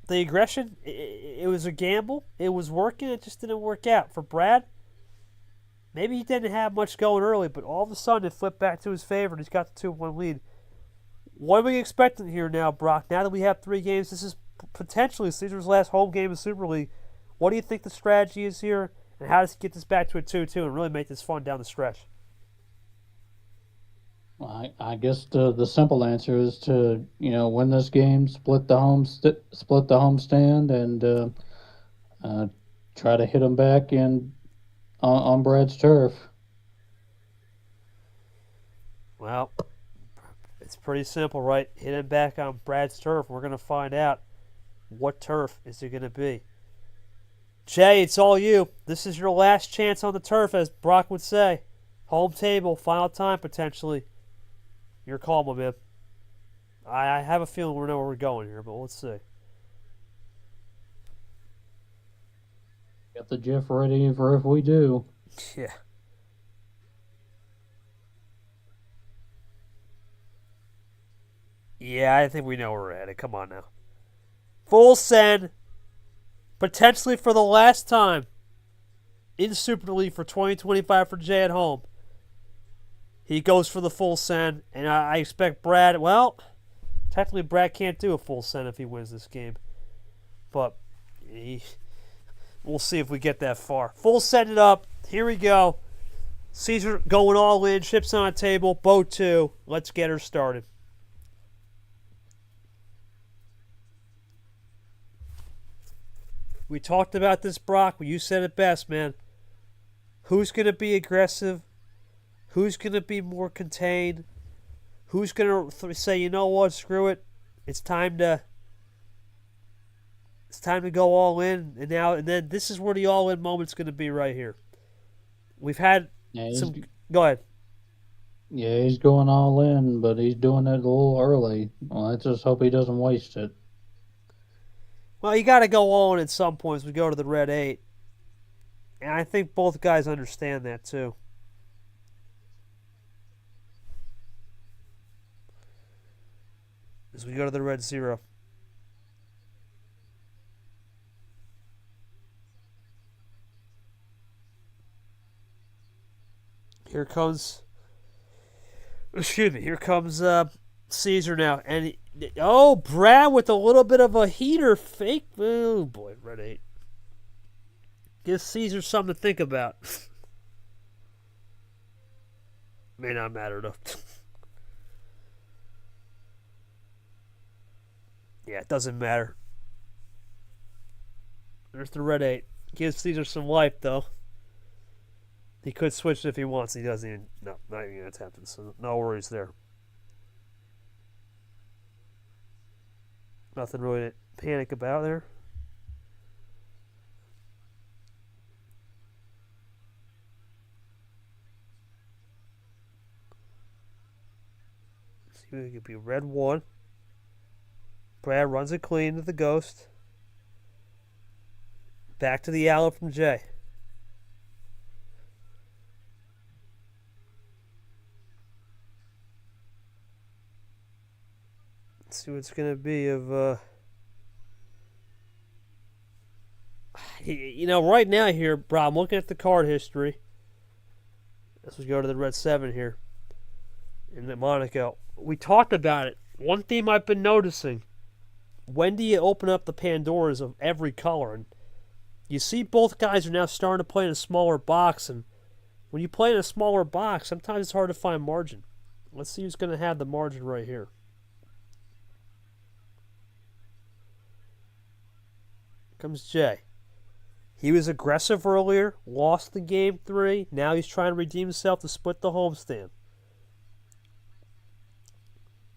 the aggression, it was a gamble. It was working. It just didn't work out. For Brad, maybe he didn't have much going early, but all of a sudden it flipped back to his favor, and he's got the 2-1 lead. What are we expecting here now, Brock? Now that we have 3 games, this is potentially Cesar's last home game in Super League. What do you think the strategy is here, and how does he get this back to a 2-2 and really make this fun down the stretch? I guess the simple answer is to win this game, split the homestand, and try to hit them back in on Brad's turf. Well, it's pretty simple, right? Hit him back on Brad's turf. We're going to find out what turf is it going to be. Jay, it's all you. This is your last chance on the turf, as Brock would say. Home table, final time potentially. Your call, my man. I have a feeling we know where we're going here, but let's see. Got the GIF ready for if we do. Yeah. Yeah, I think we know where we're at. Come on now. Full send. Potentially for the last time in Super League for 2025 for Jay at home. He goes for the full send, and I expect Brad, well, technically Brad can't do a full send if he wins this game. But we'll see if we get that far. Full send it up. Here we go. Cesar going all in, chips on a table, bow 2. Let's get her started. We talked about this, Brock. You said it best, man. Who's going to be aggressive? Who's going to be more contained? Who's going to say, you know what, screw it. It's time to go all in. And then this is where the all in moment's going to be right here. We've had some. Go ahead. Yeah, he's going all in, but he's doing it a little early. Well, let's just hope he doesn't waste it. Well, you got to go all in at some point as we go to the red 8. And I think both guys understand that too. As we go to the red 0. Here comes Cesar now. And Brad with a little bit of a heater fake. Oh boy, red 8. Gives Cesar something to think about. May not matter though. Yeah, it doesn't matter. There's the red 8. Gives Cesar some life, though. He could switch it if he wants. He doesn't even. No, not even going to attempt it, so no worries there. Nothing really to panic about there. See, it could be red 1. Brad runs it clean to the ghost. Back to the yellow from Jay. Let's see what it's going to be of... right now here, bro, I'm looking at the card history. As we go to the red 7 here. In Monaco. We talked about it. One theme I've been noticing. When do you open up the Pandoras of every color? And you see both guys are now starting to play in a smaller box. And when you play in a smaller box, sometimes it's hard to find margin. Let's see who's going to have the margin right here. Here comes Jay. He was aggressive earlier, lost the game 3. Now he's trying to redeem himself to split the homestand.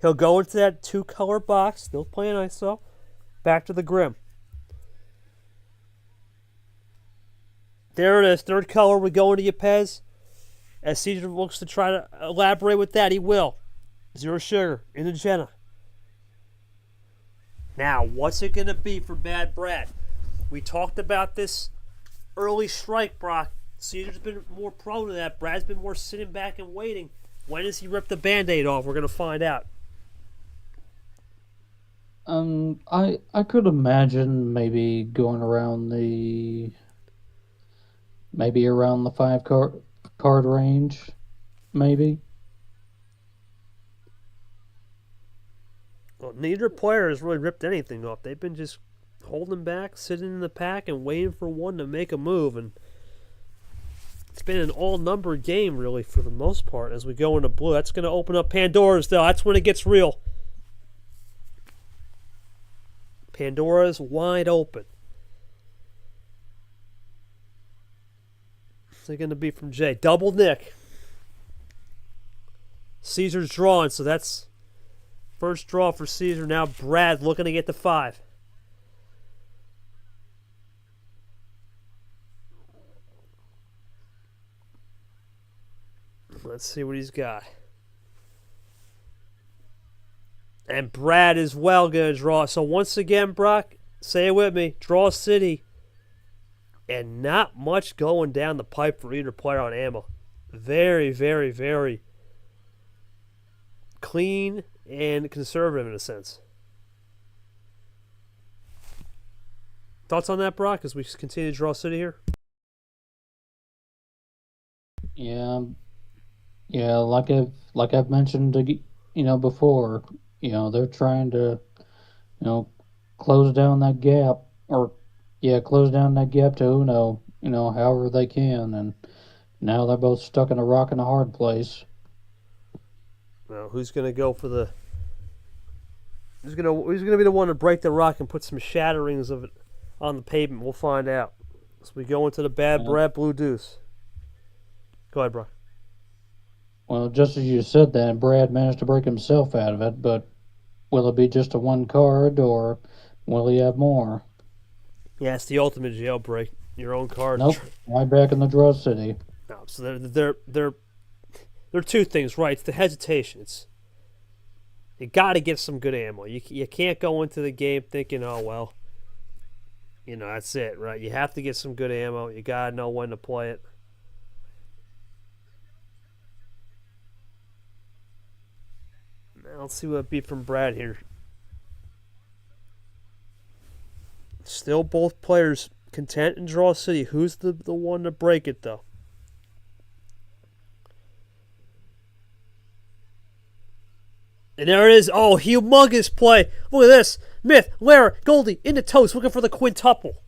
He'll go into that 2-color box, still playing ISO, back to the Grim. There it is, 3rd color, we go into Yepes. As Cesar looks to try to elaborate with that, he will. 0 sugar, into Jenna. Now, what's it going to be for Bad Brad? We talked about this early strike, Brock. Cesar's been more prone to that. Brad's been more sitting back and waiting. When does he rip the Band-Aid off? We're going to find out. I could imagine maybe going around the 5 card range, maybe. Well, neither player has really ripped anything off. They've been just holding back, sitting in the pack, and waiting for one to make a move. And it's been an all-number game, really, for the most part, as we go into blue. That's going to open up Pandora's, though. That's when it gets real. Pandora's wide open. What's it going to be from Jay? Double Nick. Cesar's drawing, so that's first draw for Cesar. Now Brad looking to get the 5. Let's see what he's got. And Brad is well going to draw. So once again, Brock, say it with me. Draw City. And not much going down the pipe for either player on ammo. Very, very, very clean and conservative in a sense. Thoughts on that, Brock, as we continue to draw City here? Yeah, like I've mentioned, before. They're trying to, close down that gap, close down that gap to Uno, however they can, and now they're both stuck in a rock and a hard place. Well, who's going to go for the? Who's going to be the one to break the rock and put some shatterings of it on the pavement? We'll find out. So we go into the bad Brad Blue Deuce. Go ahead, Brock. Well, just as you said that, Brad managed to break himself out of it, but will it be just a one card, or will he have more? Yeah, it's the ultimate jailbreak. Your own card. Nope, right back in the draw city. No, so they're two things, right? It's the hesitation. You got to get some good ammo. You can't go into the game thinking, oh well, that's it, right? You have to get some good ammo. You got to know when to play it. Now let's see what it be from Brad here. Still both players content in draw city. Who's the one to break it, though? And there it is. Oh, humongous play. Look at this. Myth, Lara, Goldie, into toast, looking for the quintuple.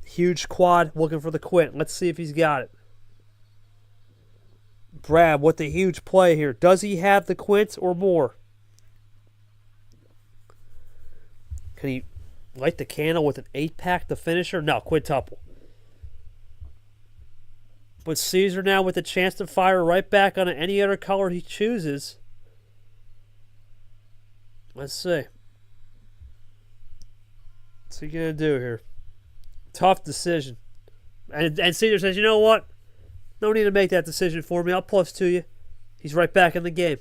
Huge quad, looking for the quint. Let's see if he's got it. Brad with the huge play here. Does he have the quints or more? Can he light the candle with an 8-pack to finish her? No, quintuple. But Cesar now with the chance to fire right back on any other color he chooses. Let's see. What's he going to do here? Tough decision. And Cesar says, you know what? No need to make that decision for me. I'll plus to you. He's right back in the game.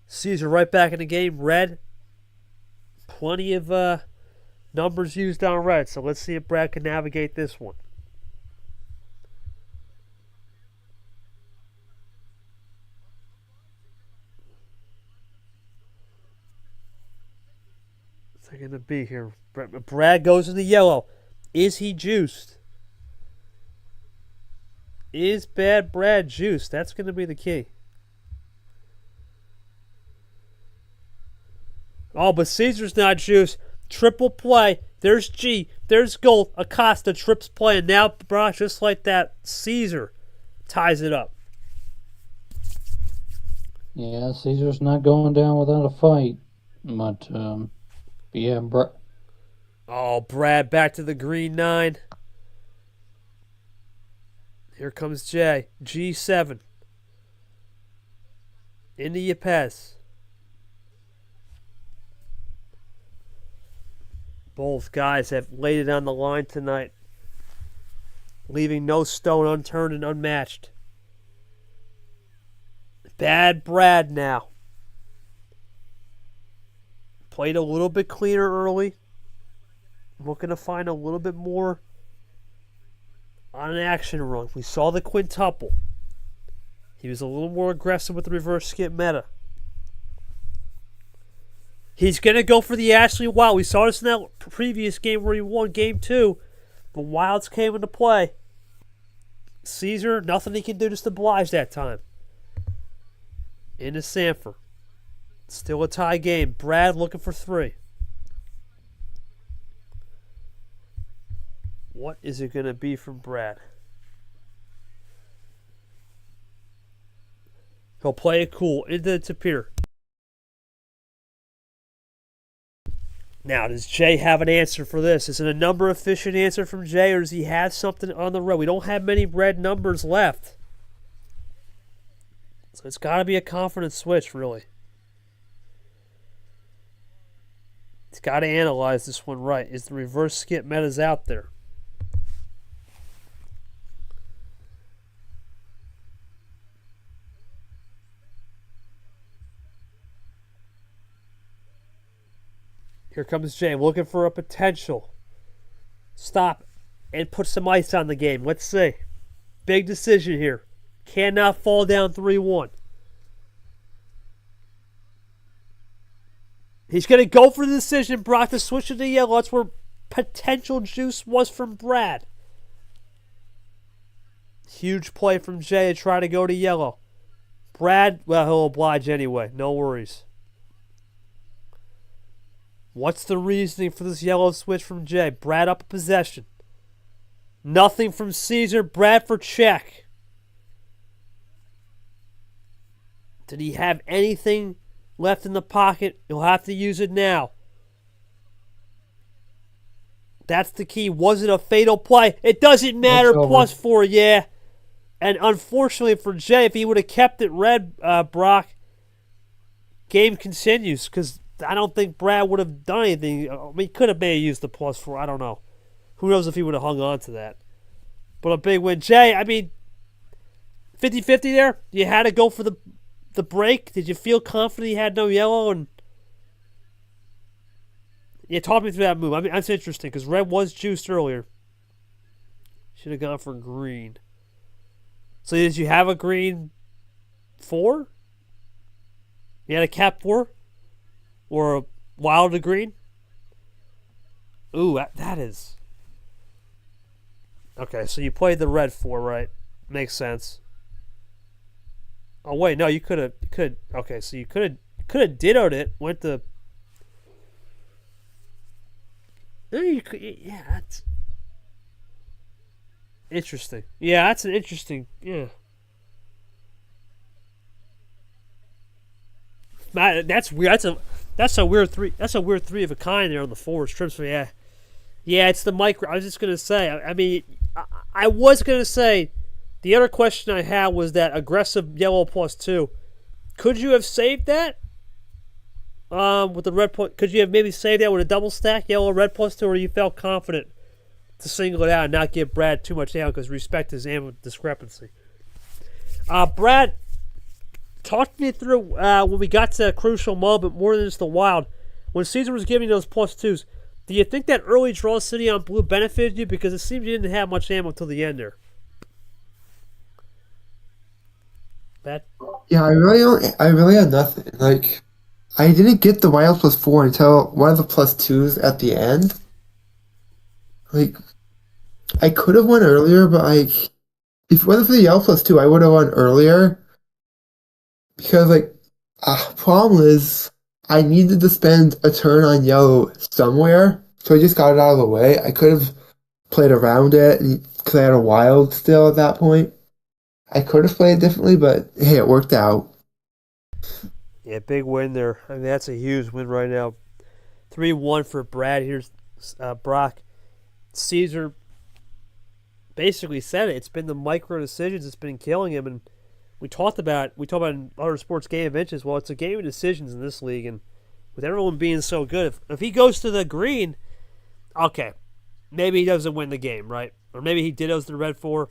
Cesar right back in the game. Red. Plenty of numbers used on red. So let's see if Brad can navigate this one. What's it going to be here? Brad goes in the yellow. Is he juiced? Is bad Brad juiced? That's going to be the key. Oh, but Cesar's not juiced. Triple play. There's G. There's Gold. Acosta trips play. And now, bro, just like that, Cesar ties it up. Yeah, Cesar's not going down without a fight. But, yeah, Oh, Brad back to the green 9. Here comes Jay. G7. Into Yepes. Both guys have laid it on the line tonight, leaving no stone unturned and unmatched. Bad Brad now. Played a little bit cleaner early. Looking to find a little bit more on an action run. We saw the quintuple. He was a little more aggressive with the reverse skip meta. He's going to go for the Ashley Wild. We saw this in that previous game where he won game 2. The Wilds came into play. Cesar, nothing he can do to oblige that time. Into Sanford. Still a tie game. Brad looking for 3. What is it going to be from Brad? He'll play it cool into the tapir. Now, does Jay have an answer for this? Is it a number efficient answer from Jay, or does he have something on the red? We don't have many red numbers left. So it's got to be a confident switch, really. He's got to analyze this one right. Is the reverse skip metas out there? Here comes Jay looking for a potential stop and put some ice on the game. Let's see. Big decision here. Cannot fall down 3-1. He's going to go for the decision, Brock, to switch to the yellow. That's where potential juice was from Brad. Huge play from Jay to try to go to yellow. Brad, well, he'll oblige anyway. No worries. What's the reasoning for this yellow switch from Jay? Brad up a possession. Nothing from Cesar. Brad for check. Did he have anything left in the pocket? He'll have to use it now. That's the key. Was it a fatal play? It doesn't matter. +4, yeah. And unfortunately for Jay, if he would have kept it red, Brock, game continues because I don't think Brad would have done anything. I mean, he could have maybe used the +4. I don't know. Who knows if he would have hung on to that. But a big win. Jay, I mean, 50-50 there. You had to go for the break. Did you feel confident he had no yellow? And yeah, talk me through that move. I mean, that's interesting because red was juiced earlier. Should have gone for green. So did you have a green 4? You had a cap 4? Or a wild to green? Ooh, that is... Okay, so you played the red 4, right? Makes sense. Oh, wait, no, you could have... Okay, so you could have dittoed it. Went to... No, you could... Yeah, that's... Interesting. Yeah, that's an interesting... Yeah. That's weird. That's a weird 3. That's a weird 3 of a kind there on the 4 trips. So yeah, it's the micro. I was just gonna say. I mean, I was gonna say. The other question I had was that aggressive yellow +2. Could you have saved that? With the red point, could you have maybe saved that with a double stack yellow red +2, or you felt confident to single it out and not give Brad too much down because respect his ammo discrepancy? Brad. Talk me through when we got to a crucial moment, more than just the wild. When Cesar was giving those +2s, do you think that early draw city on blue benefited you? Because it seemed you didn't have much ammo until the end there. That? Yeah, I really had nothing. Like, I didn't get the wild +4 until one of the +2s at the end. Like, I could have won earlier, but like, if it wasn't for the yellow +2, I would have won earlier. Because, like, problem is, I needed to spend a turn on yellow somewhere, so I just got it out of the way. I could have played around it, because I had a wild still at that point. I could have played it differently, but hey, it worked out. Yeah, big win there. I mean, that's a huge win right now. 3-1 for Brad. Here's Brock. Cesar basically said it. It's been the micro decisions that's been killing him, and we talked about in other sports game events as well. It's a game of decisions in this league, and with everyone being so good, if he goes to the green, okay, maybe he doesn't win the game, right? Or maybe he dittos the red 4,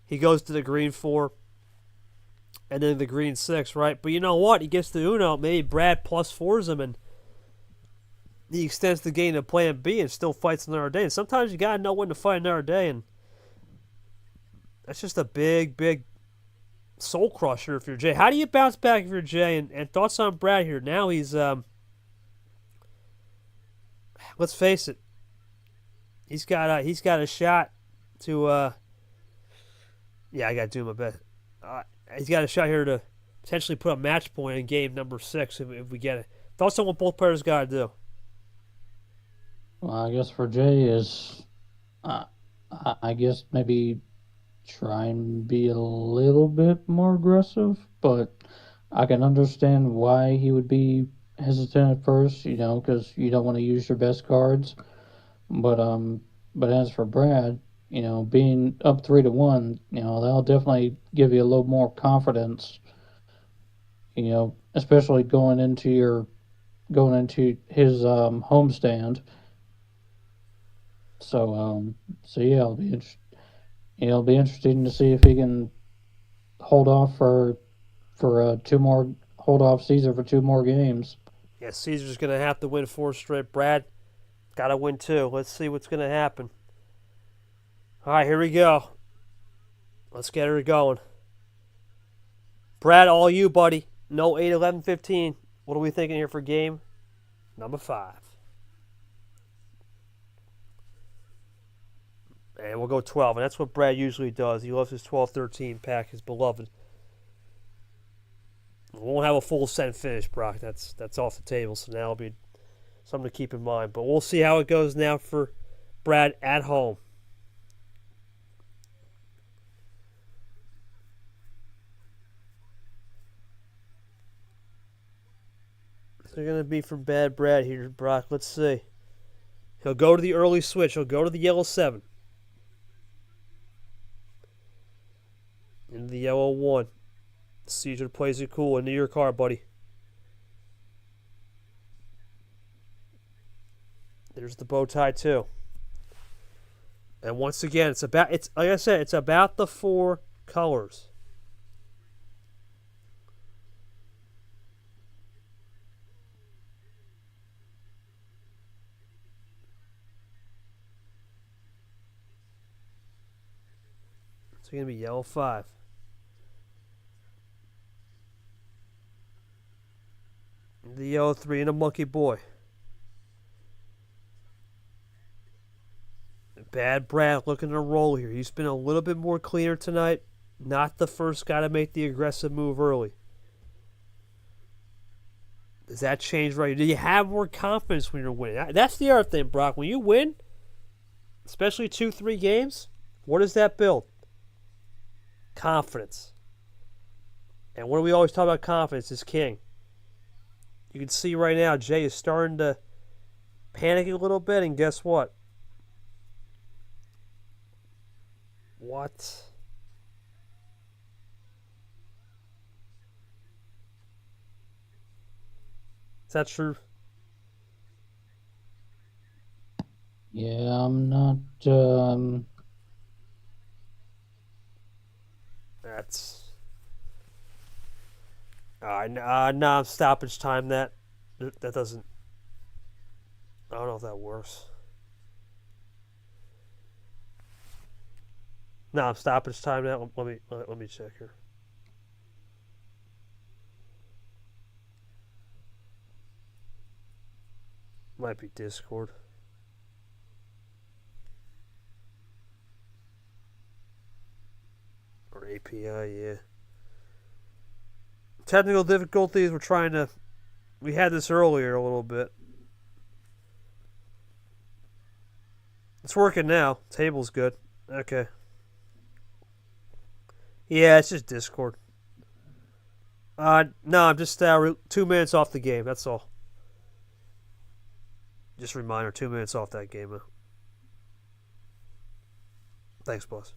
he goes to the green 4, and then the green 6, right? But you know what? He gets to Uno, maybe Brad +4s him, and he extends the game to plan B and still fights another day. And sometimes you got to know when to fight another day, and that's just a big, big soul crusher if you're Jay. How do you bounce back if you're Jay? And thoughts on Brad here. Now he's let's face it, he's got a shot to yeah, I gotta do my best. He's got a shot here to potentially put a match point in game number 6 if we get it. Thoughts on what both players got to do? Well, I guess for Jay is, I guess maybe try and be a little bit more aggressive, but I can understand why he would be hesitant at first, because you don't want to use your best cards. But as for Brad, being up 3-1, that'll definitely give you a little more confidence, especially going into his homestand. So yeah, it'll be interesting to see if he can hold off hold off Cesar for 2 more games. Yeah, Cesar's going to have to win 4 straight. Brad got to win 2. Let's see what's going to happen. All right, here we go. Let's get her going. Brad, all you, buddy. No 8, 11, 15. What are we thinking here for game number 5? And we'll go 12, and that's what Brad usually does. He loves his 12-13 pack, his beloved. We won't have a full set finish, Brock. That's off the table, so now it'll be something to keep in mind. But we'll see how it goes now for Brad at home. They're going to be from Bad Brad here, Brock. Let's see. He'll go to the early switch. He'll go to the yellow 7. Into the yellow 1. Cesar plays it cool. Into your car, buddy. There's the bow tie, too. And once again, it's like I said, it's about the 4 colors. It's going to be yellow 5. The yellow 3 and a monkey boy. Bad Brad looking to roll here. He's been a little bit more cleaner tonight. Not the first guy to make the aggressive move early. Does that change right? Do you have more confidence when you're winning? That's the other thing, Brock. When you win, especially 2-3 games, what does that build? Confidence. And what do we always talk about? Confidence is king. You can see right now Jay is starting to panic a little bit, and guess what? What? Is that true? Yeah, I'm not. That's. No, stoppage time. That doesn't. I don't know if that works. No, stoppage time now. Let me check here. Might be Discord. Or API, yeah. Technical difficulties, we had this earlier a little bit. It's working now. Table's good. Okay. Yeah, it's just Discord. No, I'm just 2 minutes off the game, that's all. Just a reminder, 2 minutes off that game. Thanks, boss.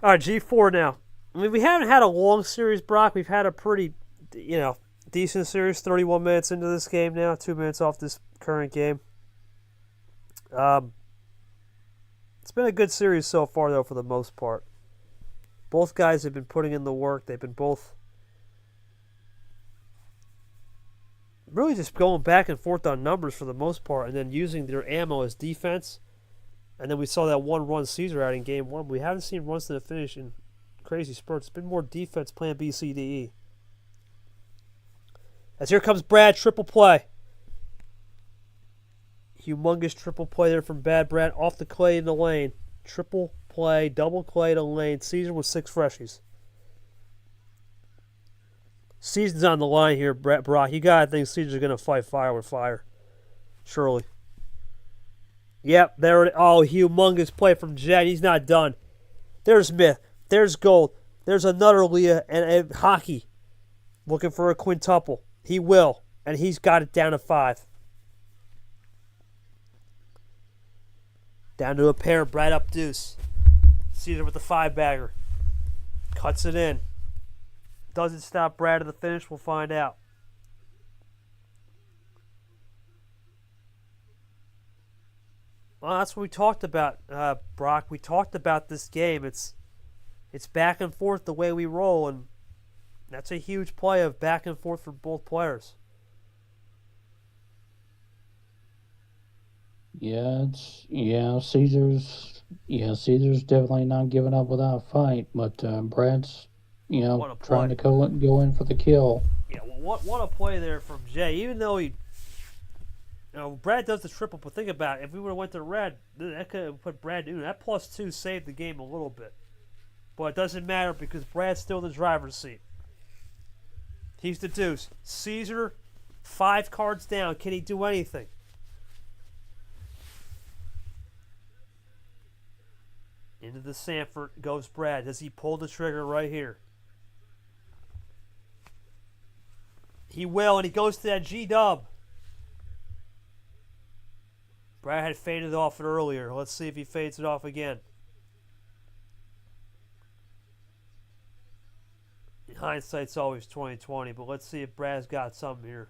All right, G4 now. I mean, we haven't had a long series, Brock. We've had a pretty, decent series. 31 minutes into this game now. 2 minutes off this current game. It's been a good series so far, though, for the most part. Both guys have been putting in the work. They've been both really just going back and forth on numbers for the most part, and then using their ammo as defense. And then we saw that one run Cesar out in game 1. We haven't seen runs to the finish in crazy spurts. It's been more defense, plan B, C, D, E. As here comes Brad, triple play. Humongous triple play there from Bad Brad. Off the clay in the lane. Triple play, double clay to lane. Cesar with 6 freshies. Season's on the line here, Brock. You gotta think Caesar's gonna fight fire with fire. Surely. Yep, there it. Oh, humongous play from Jed. He's not done. There's Smith. There's Gold. There's another Leah and Hockey. Looking for a quintuple. He will. And he's got it down to 5. Down to a pair. Brad up deuce. Cesar with the 5-bagger. Cuts it in. Does it stop Brad at the finish? We'll find out. Well, that's what we talked about, Brock. We talked about this game. It's back and forth the way we roll, and that's a huge play of back and forth for both players. Caesar's definitely not giving up without a fight, but Brad's trying to go in for the kill. Yeah, well, what a play there from Jay. Even though Brad does the triple, but think about it. If we would have went to red, that could have put Brad in. That +2 saved the game a little bit. But it doesn't matter because Brad's still in the driver's seat. He's the deuce. Cesar, 5 cards down. Can he do anything? Into the Sanford goes Brad. Does he pull the trigger right here? He will, and he goes to that G-dub. Brad had faded off it earlier. Let's see if he fades it off again. In hindsight's always 20/20, but let's see if Brad's got something here.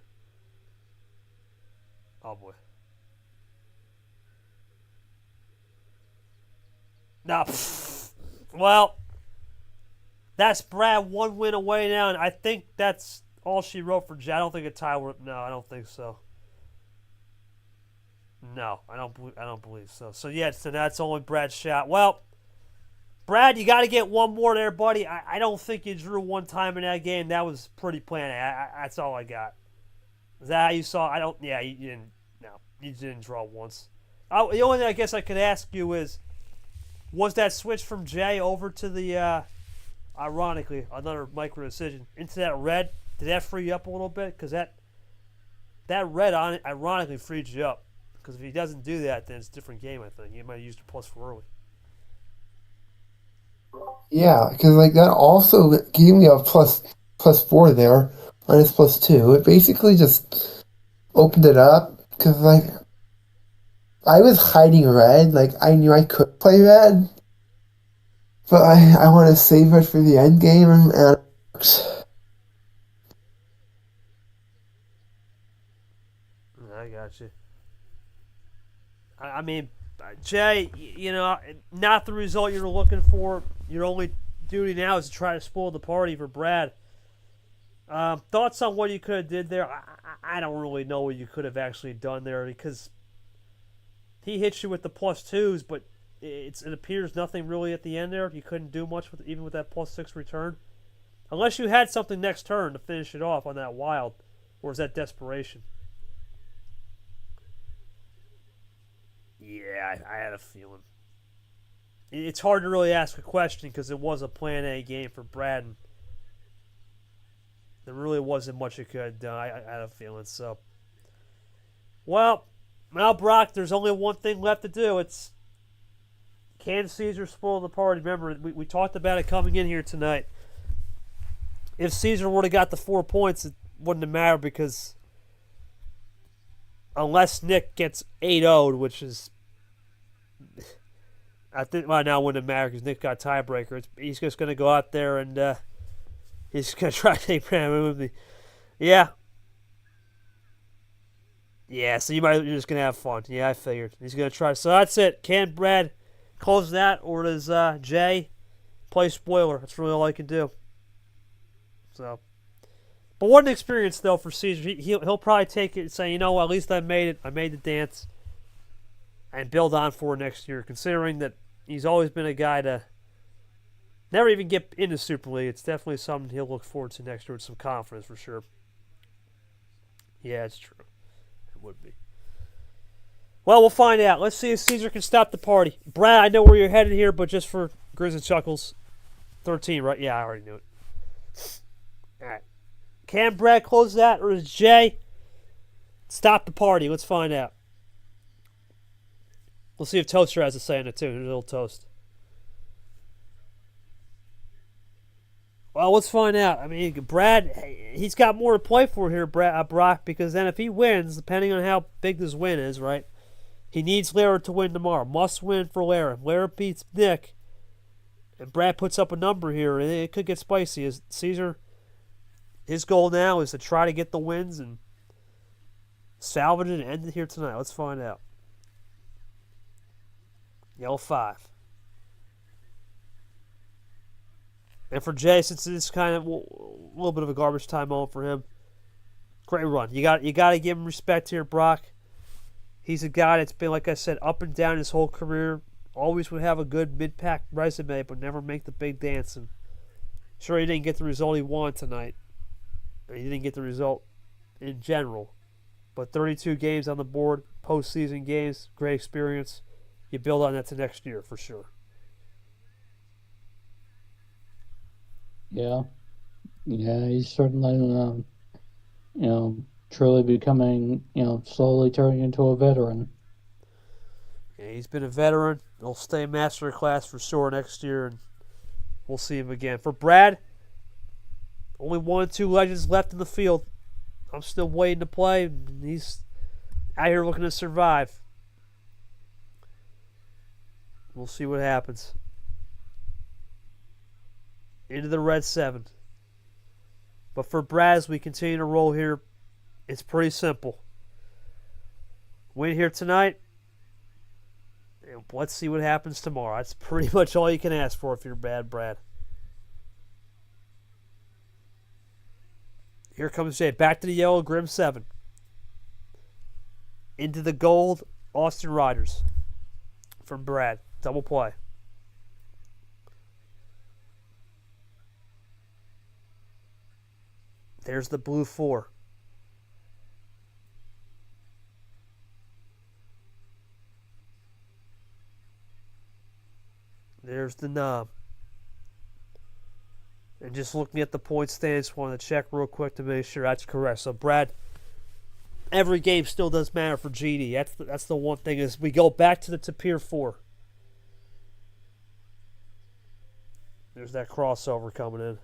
Oh boy. Nah. Well, that's Brad 1 win away now, and I think that's all she wrote for Jay. I don't think a tie would. No, I don't think so. No, I don't believe so. So yeah, so that's only Brad's shot. Well, Brad, you got to get one more there, buddy. I don't think you drew one time in that game. That was pretty plain. That's all I got. Is that how you saw? I don't. Yeah, you didn't. No, you didn't draw once. The only thing I guess I could ask you is, was that switch from Jay over to the, ironically, another micro decision into that red? Did that free you up a little bit? Because that red on it ironically freed you up. Because if he doesn't do that, then it's a different game, I think. He might have used a +4 early. Yeah, because that also gave me a +4 there, minus +2. It basically just opened it up, because I was hiding red. I knew I could play red, but I want to save it for the end game, and it works. I got you. I mean, Jay, not the result you're looking for. Your only duty now is to try to spoil the party for Brad. Thoughts on what you could have did there? I don't really know what you could have actually done there, because he hits you with the +2s, but it appears nothing really at the end there. You couldn't do much even with that +6 return, unless you had something next turn to finish it off on that wild, or is that desperation? Yeah, I had a feeling. It's hard to really ask a question because it was a Plan A game for Brad, and there really wasn't much you could have done. I had a feeling. So, well, Brock, there's only one thing left to do. It's, can Cesar spoil the party? Remember, we talked about it coming in here tonight. If Cesar would have got the 4 points, it wouldn't have mattered, because unless Nick gets 8-0'd, which is, I think right now it wouldn't matter because Nick got tiebreaker. He's just going to go out there and he's going to try to take Brad with me. Yeah. Yeah, so you're just going to have fun. Yeah, I figured. He's going to try. So that's it. Can Brad close that, or does Jay play spoiler? That's really all I can do. So, but what an experience, though, for Cesar. He'll probably take it and say, at least I made it. I made the dance. And build on for next year, considering that he's always been a guy to never even get into Super League. It's definitely something he'll look forward to next year with some confidence, for sure. Yeah, it's true. It would be. Well, we'll find out. Let's see if Cesar can stop the party. Brad, I know where you're headed here, but just for Grizz and Chuckles, 13, right? Yeah, I already knew it. All right. Can Brad close that, or is Jay stop the party? Let's find out. We'll see if Toaster has a say in it too. Here's a little toast. Well, let's find out. I mean, Brad, he's got more to play for here, Brock, because then if he wins, depending on how big this win is, right, he needs Lara to win tomorrow. Must win for Lara. Lara beats Nick, and Brad puts up a number here, and it could get spicy. As Cesar, his goal now is to try to get the wins and salvage it and end it here tonight. Let's find out. Yellow 5. And for Jay, since it's kind of a little bit of a garbage time moment for him, great run. You got to give him respect here, Brock. He's a guy that's been, like I said, up and down his whole career. Always would have a good mid-pack resume, but never make the big dance. And sure, he didn't get the result he wanted tonight. He didn't get the result in general. But 32 games on the board, postseason games, great experience. You build on that to next year for sure. Yeah, he's certainly, truly becoming, slowly turning into a veteran. Yeah, he's been a veteran. He'll stay master class for sure next year, and we'll see him again. For Brad, only 1 or 2 legends left in the field. I'm still waiting to play. He's out here looking to survive. We'll see what happens. Into the red 7. But for Brad, as we continue to roll here, it's pretty simple. Win here tonight, and let's see what happens tomorrow. That's pretty much all you can ask for if you're Brad. Here comes Jay. Back to the yellow, Grim 7. Into the gold, Austin Rogers. From Brad. Double play. There's the blue 4. There's the knob. And just looking at the point standings, wanted to check real quick to make sure that's correct. So, Brad, every game still does matter for GD. That's the one thing is we go back to the Tapir 4. There's that crossover coming in.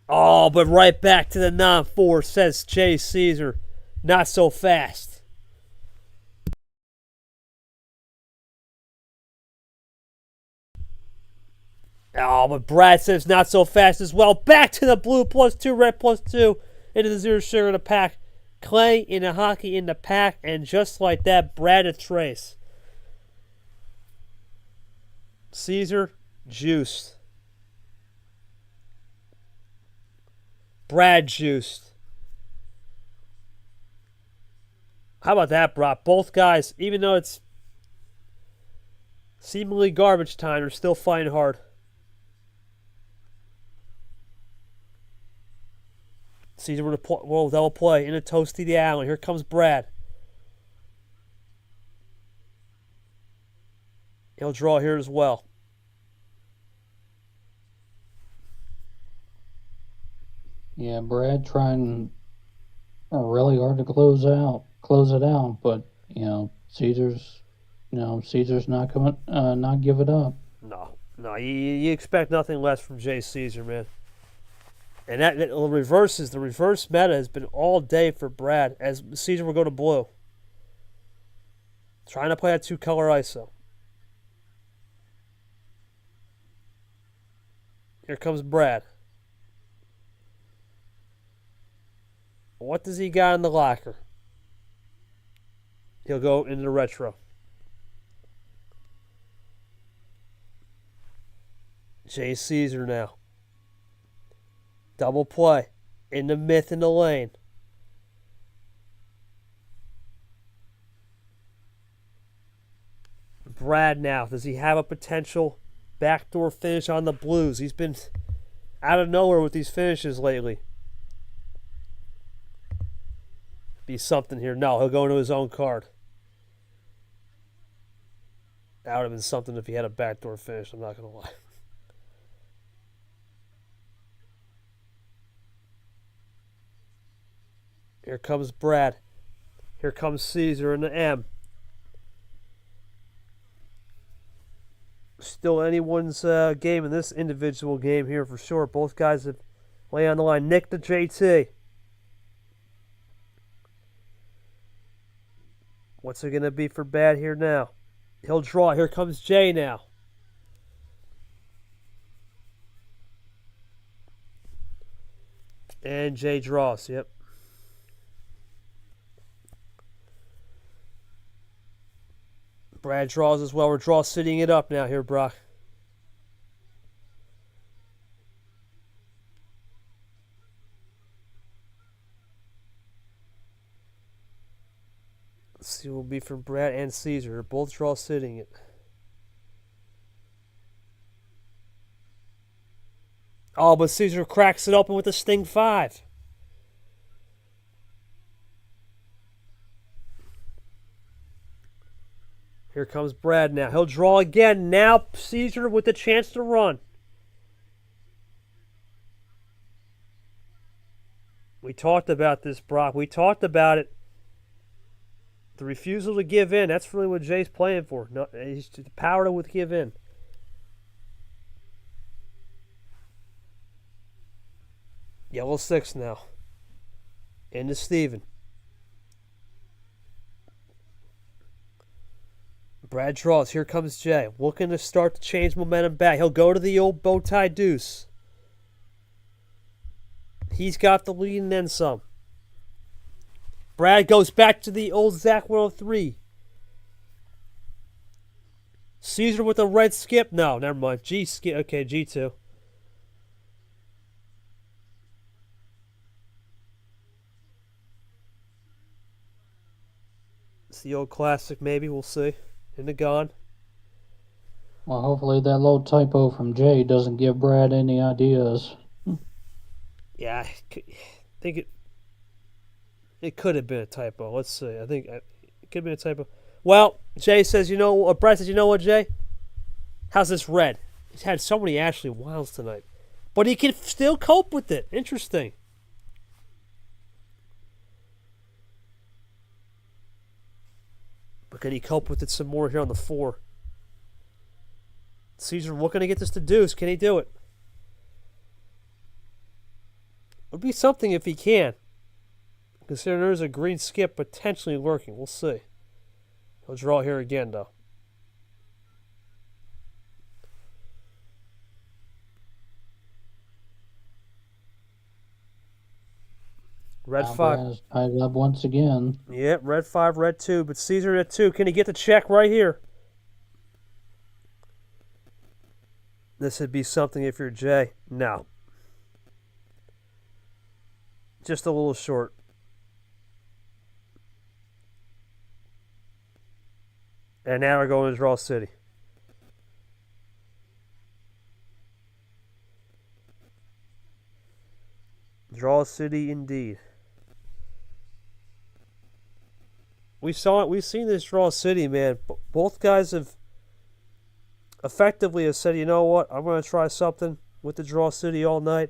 Oh, but right back to the 9-4, says Jay Cesar. Not so fast. Oh, but Brad says not so fast as well. Back to the blue +2, red +2. Into the 0 sugar in the pack. Clay in the hockey in the pack. And just like that, Brad a trace. Cesar juiced. Brad juiced. How about that, Brock? Both guys, even though it's seemingly garbage time, are still fighting hard. Cesar with a double play in a toasty the alley. Here comes Brad. He'll draw here as well. Yeah, Brad trying really hard to close it out, but Caesar's not coming, not give it up. No, you expect nothing less from Jay Cesar, man. And the reverse meta has been all day for Brad as Cesar will go to blue. Trying to play that 2-color ISO. Here comes Brad. What does he got in the locker? He'll go into the retro. Jay Cesar now. Double play. In the myth in the lane. Brad now. Does he have a potential backdoor finish on the Blues? He's been out of nowhere with these finishes lately. Be something here. No, he'll go into his own card. That would have been something if he had a backdoor finish. I'm not going to lie. Here comes Brad. Here comes Cesar in the M. Still anyone's game in this individual game here for sure. Both guys have lay on the line. Nick to JT. What's it going to be for Brad here now? He'll draw. Here comes Jay now. And Jay draws. Yep. Brad draws as well. We're draw sitting it up now here, Brock. Let's see what will be from Brad and Cesar. They're both draw sitting it. Oh, but Cesar cracks it open with a Sting 5. Here comes Brad now. He'll draw again. Now Cesar with the chance to run. We talked about this, Brock. We talked about it. The refusal to give in. That's really what Jay's playing for. No, he's the power to give in. Yellow 6 now. Into Steven. Brad draws. Here comes Jay. Looking to start to change momentum back. He'll go to the old bow tie deuce. He's got the lead and then some. Brad goes back to the old Zach 103. Cesar with a red skip. No, never mind. G skip. Okay, G2. It's the old classic, maybe. We'll see. In the gun. Well, hopefully that little typo from Jay doesn't give Brad any ideas. Yeah, I think it could have been a typo. Let's see. I think it could have been a typo. Well, Jay says, Brad says, you know what, Jay? How's this red? He's had so many Ashley Wilds tonight. But he can still cope with it. Interesting. But can he cope with it some more here on the 4? Cesar looking to get this to deuce. Can he do it? It'll be something if he can. Considering there's a green skip potentially lurking. We'll see. He'll draw here again, though. Red 5. Tied up once again. Yep, red 5, red 2. But Cesar at 2. Can he get the check right here? This would be something if you're Jay. No. Just a little short. And now we're going to Draw City. Draw City indeed. We saw it. We've seen this Draw City, man. Both guys have effectively said, you know what, I'm going to try something with the Draw City all night.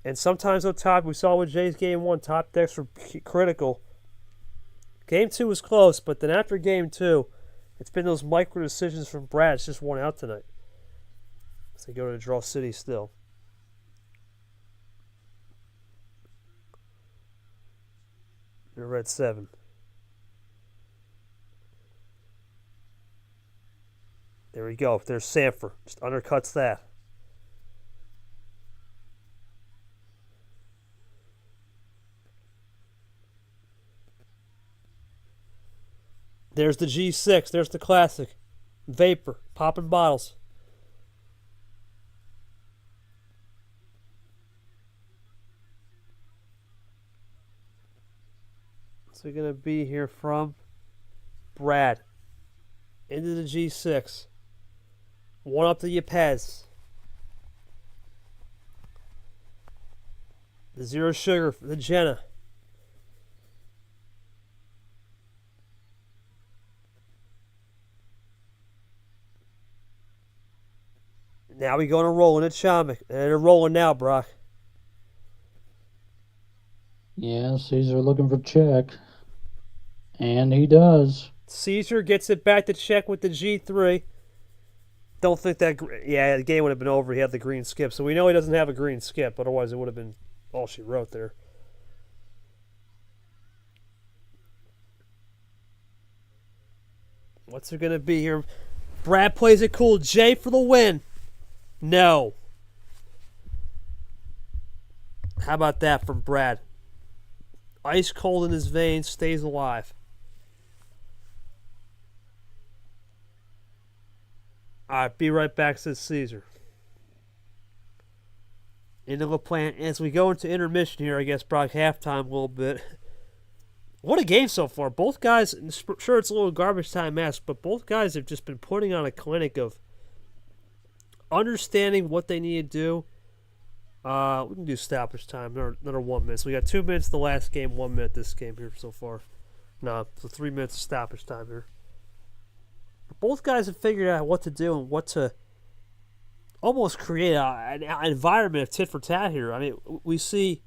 And sometimes on top, we saw with Jay's game 1, top decks were critical. Game 2 was close, but then after game 2, it's been those micro decisions from Brad. It's just won out tonight. So they go to Draw City still. They're red 7. There we go. There's Sanford. Just undercuts that. There's the G6. There's the classic. Vapor. Popping bottles. What's it going to be here from Brad? Into the G6. 1 up to Yepes. The 0 sugar for the Jenna. Now we going to roll into Chomik. And they're rolling now, Brock. Yeah, Cesar looking for check. And he does. Cesar gets it back to check with the G3. Don't think that... Yeah, the game would have been over. He had the green skip. So we know he doesn't have a green skip. Otherwise, it would have been all she wrote there. What's there going to be here? Brad plays it cool. J for the win. No. How about that from Brad? Ice cold in his veins, stays alive. Alright, be right back, says Cesar. Into the plant. As we go into intermission here, I guess, probably halftime a little bit. What a game so far. Both guys, sure it's a little garbage time-esque, but both guys have just been putting on a clinic of understanding what they need to do. We can do stoppage time, another 1 minute. So we got 2 minutes the last game, 1 minute this game here so far. No, so 3 minutes of stoppage time here. But both guys have figured out what to do and what to almost create an environment of tit for tat here. I mean, we see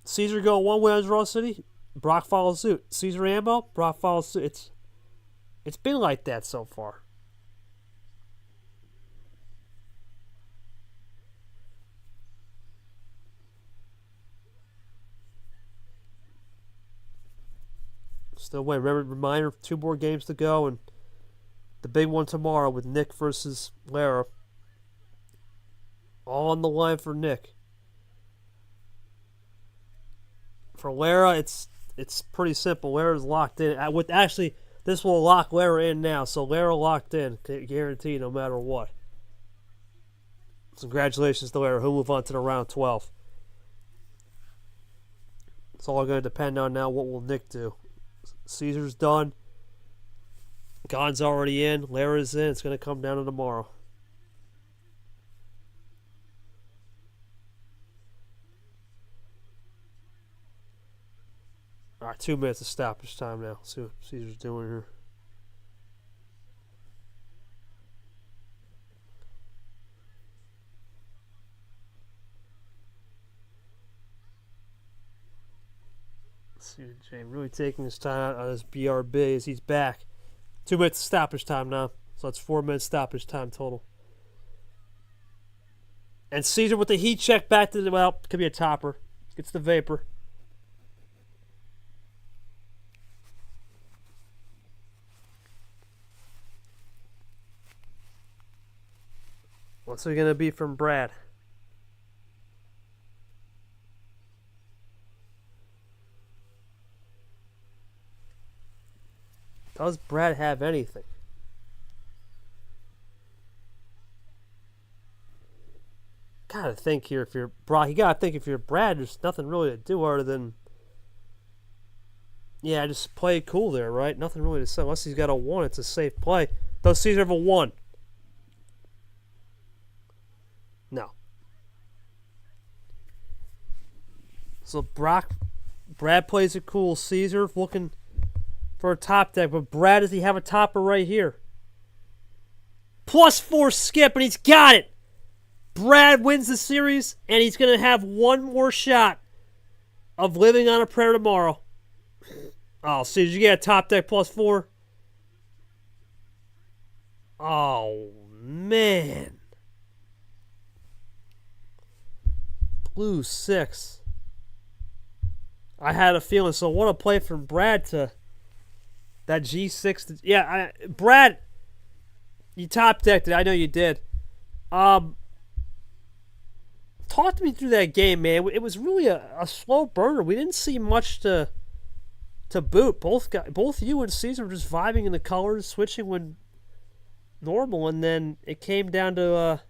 Cesar go one way on Draw City, Brock follows suit. Cesar ammo, Brock follows suit. It's been like that so far. Still wait. Reminder, 2 more games to go, and the big one tomorrow with Nick versus Lara. All on the line for Nick. For Lara, it's pretty simple. Lara's locked in. Actually, this will lock Lara in now. So Lara locked in, guaranteed, no matter what. Congratulations to Lara, who'll move on to the round 12. It's all going to depend on now what will Nick do. Cesar's done. Gon's already in. Lara's in. It's going to come down to tomorrow. All right, 2 minutes of stoppage time now. See what Cesar's doing here. See Jay really taking his time on his BRB as he's back. 2 minutes of stoppage time now. So that's 4 minutes stoppage time total. And Cesar with the heat check back to the, well, could be a topper. Gets the vapor. What's it going to be from Brad? Does Brad have anything? Gotta think here if you're Brock. You gotta think if you're Brad, there's nothing really to do other than, yeah, just play it cool there, right? Nothing really to say. Unless he's got a 1, it's a safe play. Does Cesar have a 1? No. So Brad plays it cool. Cesar looking for a top deck, but Brad, does he have a topper right here? +4 skip, and he's got it. Brad wins the series, and he's going to have one more shot of living on a prayer tomorrow. Oh, see, did you get a top deck +4? Oh, man. Blue 6. I had a feeling, so what a play from Brad to that G6. Yeah, Brad, you top decked it. I know you did. Talk to me through that game, man. It was really a slow burner. We didn't see much to boot. Both you and Cesar were just vibing in the colors, switching when normal, and then it came down to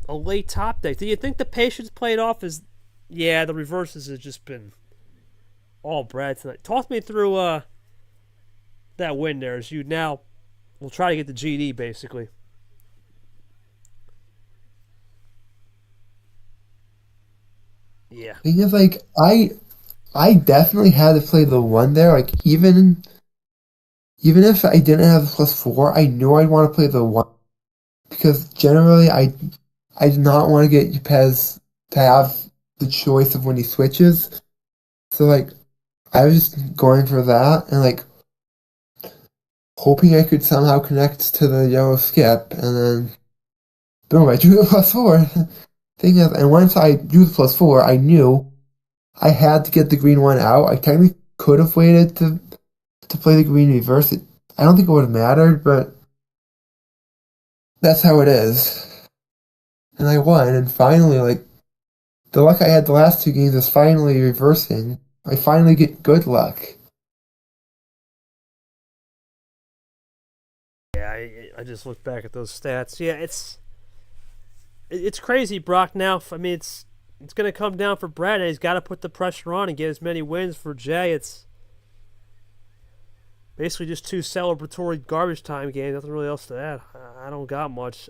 a late top deck. Do you think the patience played off? Yeah, the reverses has just been all Brad tonight. Talk me through that win there, as you now will try to get the GD, basically. Yeah. Thing is, like, I definitely had to play the 1 there. Like, even if I didn't have the +4, I knew I'd want to play the 1 because generally I did not want to get Ypez to have the choice of when he switches. So like I was just going for that and like hoping I could somehow connect to the yellow skip, and then boom, I drew the +4. Thing is, and once I drew the +4, I knew I had to get the green one out. I technically could have waited to play the green reverse. I don't think it would have mattered, but that's how it is. And I won, and finally, like, the luck I had the last two games is finally reversing. I finally get good luck. Yeah, I just look back at those stats. Yeah, it's crazy, Brock. Now, I mean, it's going to come down for Brad, and he's got to put the pressure on and get as many wins. For Jay, it's basically just two celebratory garbage time games. Nothing really else to add. I don't got much.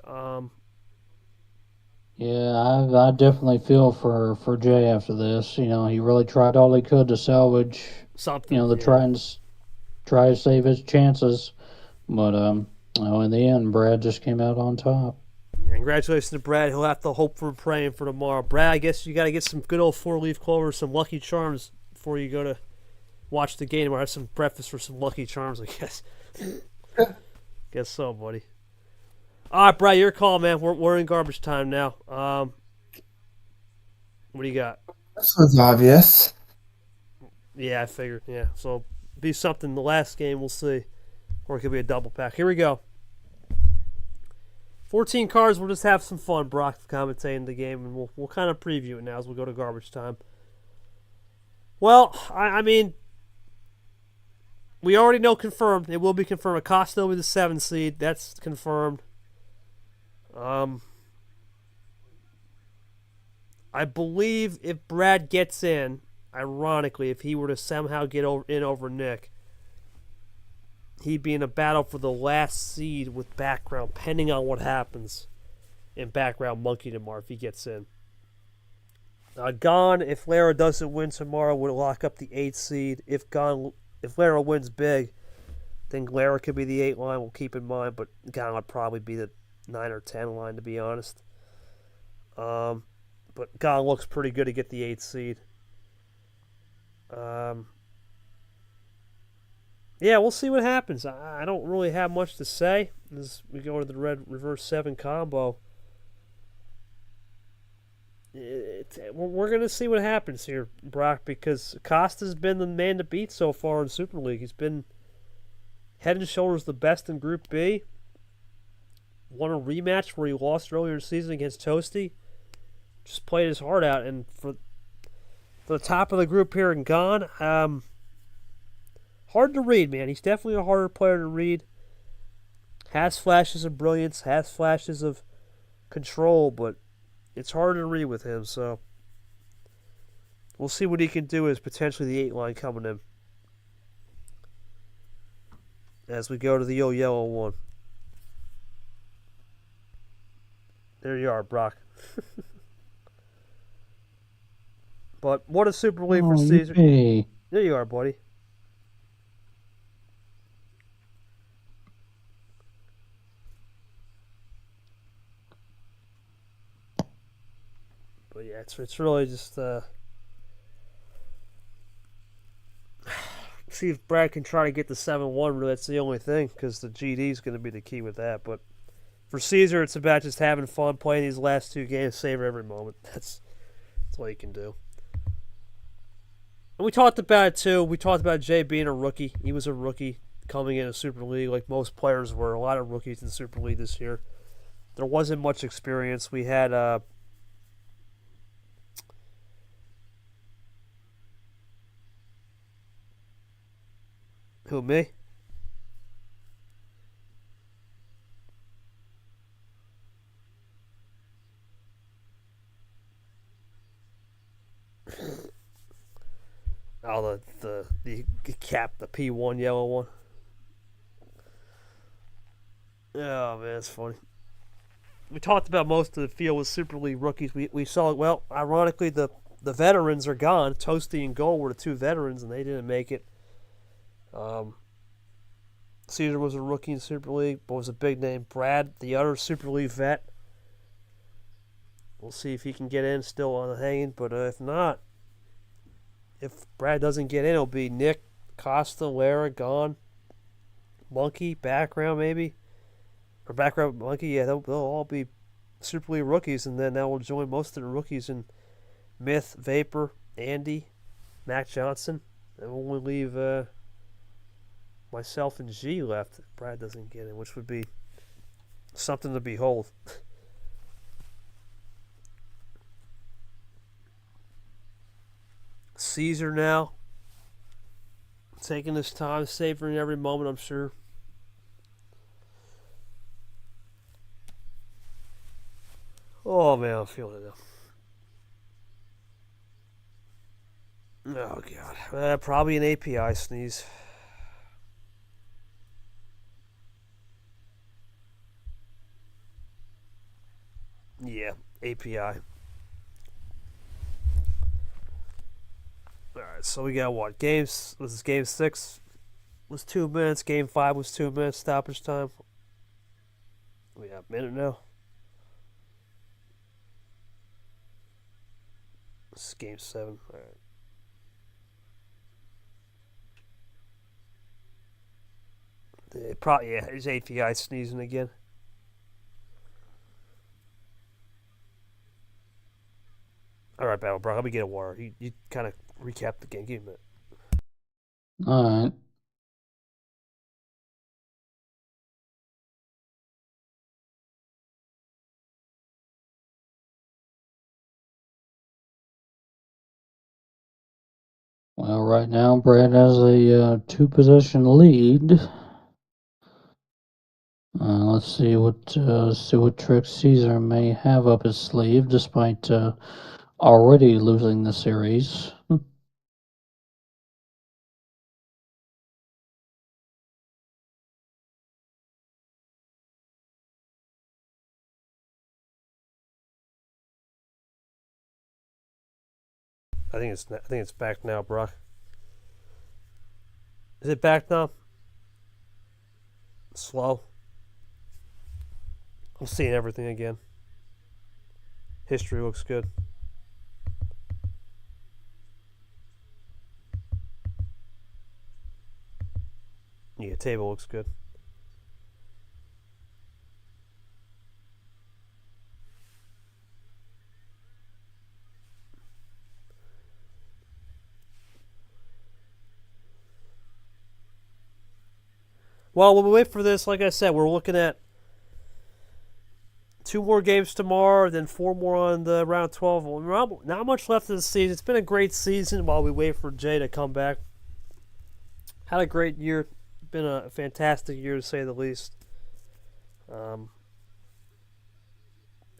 Yeah, I definitely feel for Jay after this. You know, he really tried all he could to salvage, Something. the Yeah. try to save his chances. But well, in the end, Brad just came out on top. Yeah, congratulations to Brad. He'll have to hope for praying for tomorrow. Brad, I guess you got to get some good old four-leaf clover, some Lucky Charms before you go to watch the game, or have some breakfast for some Lucky Charms, I guess. Guess so, buddy. All right, Brad, your call, man. We're in garbage time now. What do you got? This was obvious. Yeah, I figured. Yeah, so be something the last game. We'll see, or it could be a double pack. Here we go. 14 cards. We'll just have some fun, Brock, commentating the game, and we'll kind of preview it now as we go to garbage time. Well, I mean, we already know confirmed. It will be confirmed. Acosta will be the 7th seed. That's confirmed. I believe if Brad gets in, ironically, if he were to somehow get in over Nick, he'd be in a battle for the last seed with background, pending on what happens in background monkey tomorrow if he gets in. Gone, if Lara doesn't win tomorrow, would lock up the 8th seed. If Lara wins big, then Lara could be the 8 line. We'll keep in mind, but Gone would probably be the 9 or 10 line, to be honest. But Gone looks pretty good to get the 8th seed. Yeah, we'll see what happens. I don't really have much to say as we go to the red reverse 7 combo. We're going to see what happens here, Brock, because Acosta's been the man to beat so far in Super League. He's been head and shoulders the best in Group B. Won a rematch where he lost earlier in the season against Toasty. Just played his heart out. And for the top of the group here and Gone, hard to read, man. He's definitely a harder player to read. Has flashes of brilliance, has flashes of control, but it's hard to read with him, so we'll see what he can do as potentially the 8 line coming in as we go to the old yellow one. There you are, Brock. But what a Super League for Cesar. Hey. There you are, buddy. But yeah, it's really just see if Brad can try to get the 7-1. Really, that's the only thing, because the GD is going to be the key with that. But for Cesar, it's about just having fun, playing these last 2 games, savor every moment. That's all you can do. And we talked about it too. We talked about Jay being a rookie. He was a rookie coming in a Super League, like most players were. A lot of rookies in Super League this year. There wasn't much experience. We had who, me? Oh, the cap, the P1 yellow one. Oh man, it's funny. We talked about most of the field with Super League rookies. We saw, well, ironically, the veterans are gone. Toasty and Gold were the 2 veterans, and they didn't make it. Cesar was a rookie in Super League, but was a big name. Brad, the other Super League vet, We'll see if he can get in still on the hanging. But if not, if Brad doesn't get in, it'll be Nick, Costa, Lara, Gone, Monkey, background maybe. Or background Monkey, yeah, they'll all be Super League rookies, and then that will join most of the rookies in Myth, Vapor, Andy, Mac Johnson. And we'll only leave myself and G left if Brad doesn't get in, which would be something to behold. Cesar now, taking his time, savoring every moment, I'm sure. Oh, man, I'm feeling it now. Oh, God. Probably an API sneeze. Yeah, API. Alright, so we got what? This is game 6 was 2 minutes. Game 5 was 2 minutes stoppage time. We got a minute now. This is game 7. Alright. His API sneezing again. Alright, Battle Bro, let me get a water. You kind of recap the game. Give me a minute. All right. Well, right now Brad has a 2-position lead. Let's see what tricks Cesar may have up his sleeve, despite already losing the series. I think it's back now, Brock. Is it back now? Slow. I'm seeing everything again. History looks good. Yeah, table looks good. Well, when we wait for this, like I said, we're looking at 2 more games tomorrow, then 4 more on the round 12. Not much left of the season. It's been a great season while we wait for Jay to come back. Had a great year. Been a fantastic year, to say the least.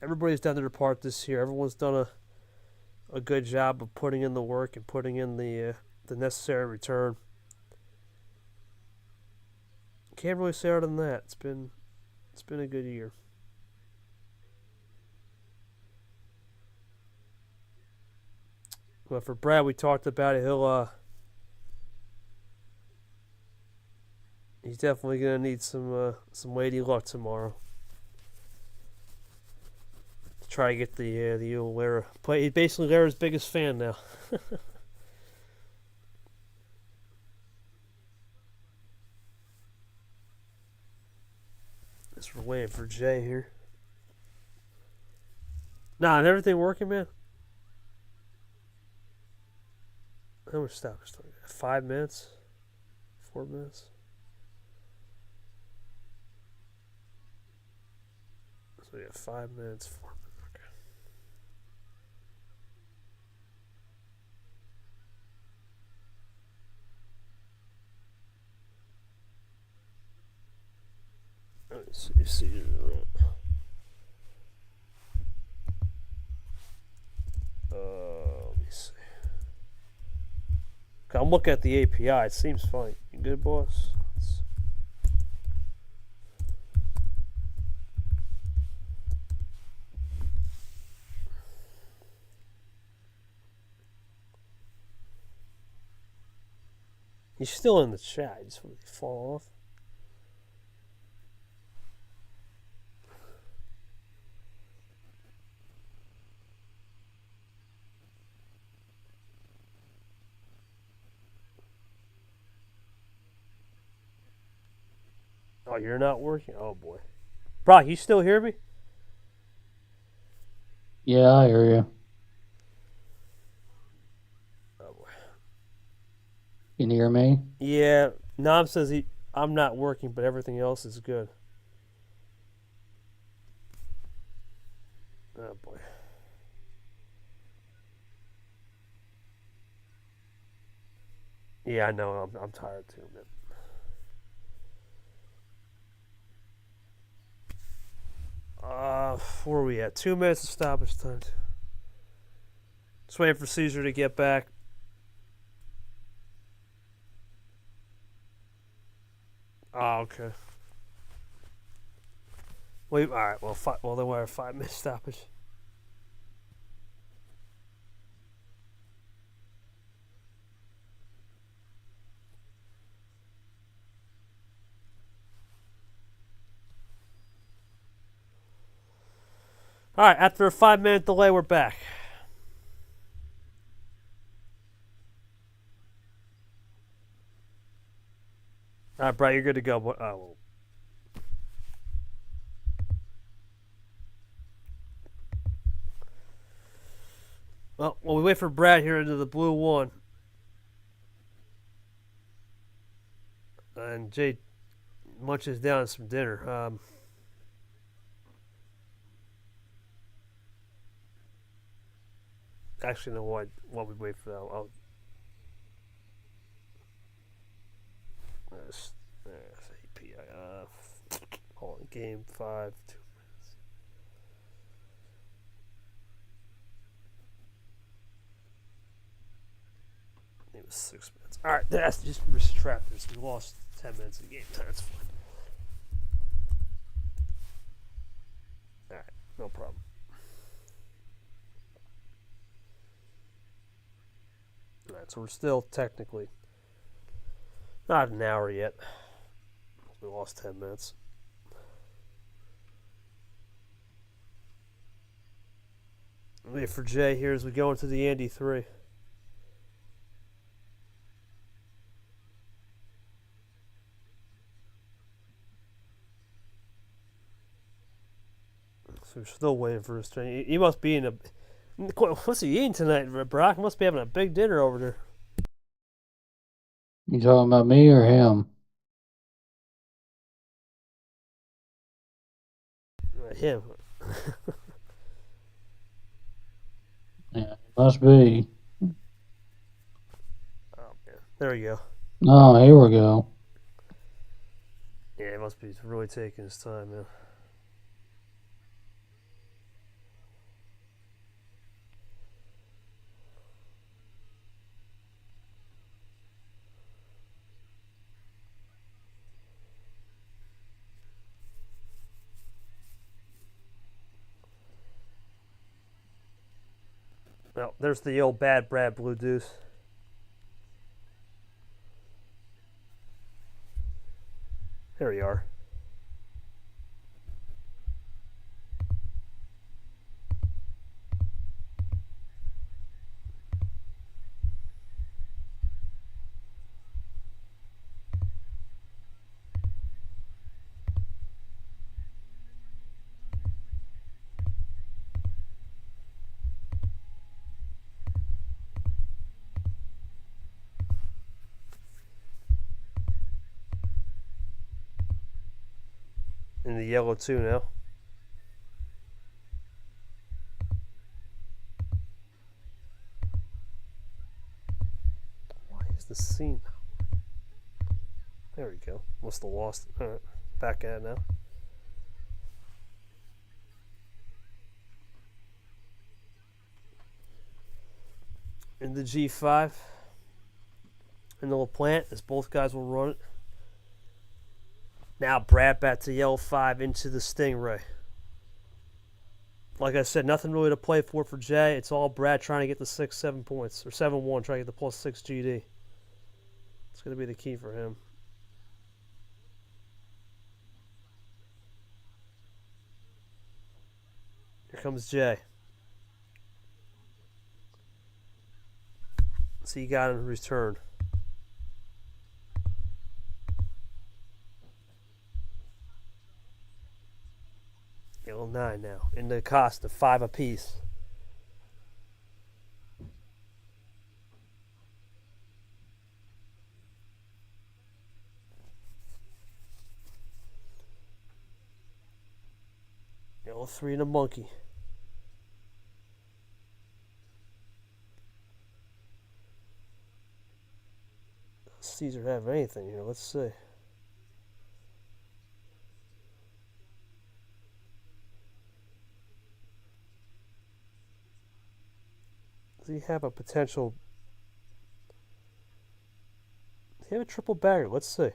Everybody's done their part this year. Everyone's done a good job of putting in the work and putting in the necessary return. Can't really say other than that. It's been a good year. Well, for Brad, we talked about it. He's definitely gonna need some weighty luck tomorrow to try to get the old Lara play. He's basically Lara's biggest fan now. Just we're waiting for Jay here. Nah, and everything working, man. How much stoppage time? 5 minutes? 4 minutes? So we have 5 minutes, 4 minutes. Okay. Let me see. Let me see. Okay, I'm looking at the API. It seems fine. You good, boss? He's still in the chat. Just want to fall off. you're not working? Oh, boy. Brock, you still hear me? Yeah, I hear you. Oh, boy. Can you hear me? Yeah, Nam says I'm not working, but everything else is good. Oh, boy. Yeah, I know. I'm tired, too, man. Where are we at? 2 minutes of stoppage time. Just waiting for Cesar to get back. Oh, okay. Wait, all right. Well, then we're at 5 minute stoppage. All right. After a 5 minute delay, we're back. All right, Brad, you're good to go. Oh, well, while we wait for Brad here into the blue one, and Jay munches down some dinner. Actually, no. While we wait for that, hold on. Game 5. It was 6 minutes. All right, that's just retract this. We lost 10 minutes of game time. That's fine. All right, no problem. All right, so we're still technically not an hour yet. We lost 10 minutes. Wait for Jay here as we go into the Andy 3. So we're still waiting for his train. He must be in a. What's he eating tonight, Brock? He must be having a big dinner over there. You talking about me or him? Him. Yeah, it must be. Oh, man. There we go. Oh, here we go. Yeah, he must be really taking his time, man. Well, there's the old bad Brad Blue Deuce. There we are. In the yellow, too, now. Why is the scene? There we go. Must have lost it. All right. Back at it now. In the G5. In the LaPlante, as both guys will run it. Now Brad back to yellow 5 into the Stingray. Like I said, nothing really to play for Jay. It's all Brad trying to get the 6-7 points. Or 7-1, trying to get the plus 6 GD. It's going to be the key for him. Here comes Jay. See, he got in return. Yellow 9 now. In the cost of 5 apiece. Yellow 3 and a monkey. Cesar have anything here? Let's see. Does he have a potential? Does he have a triple bagger? Let's see.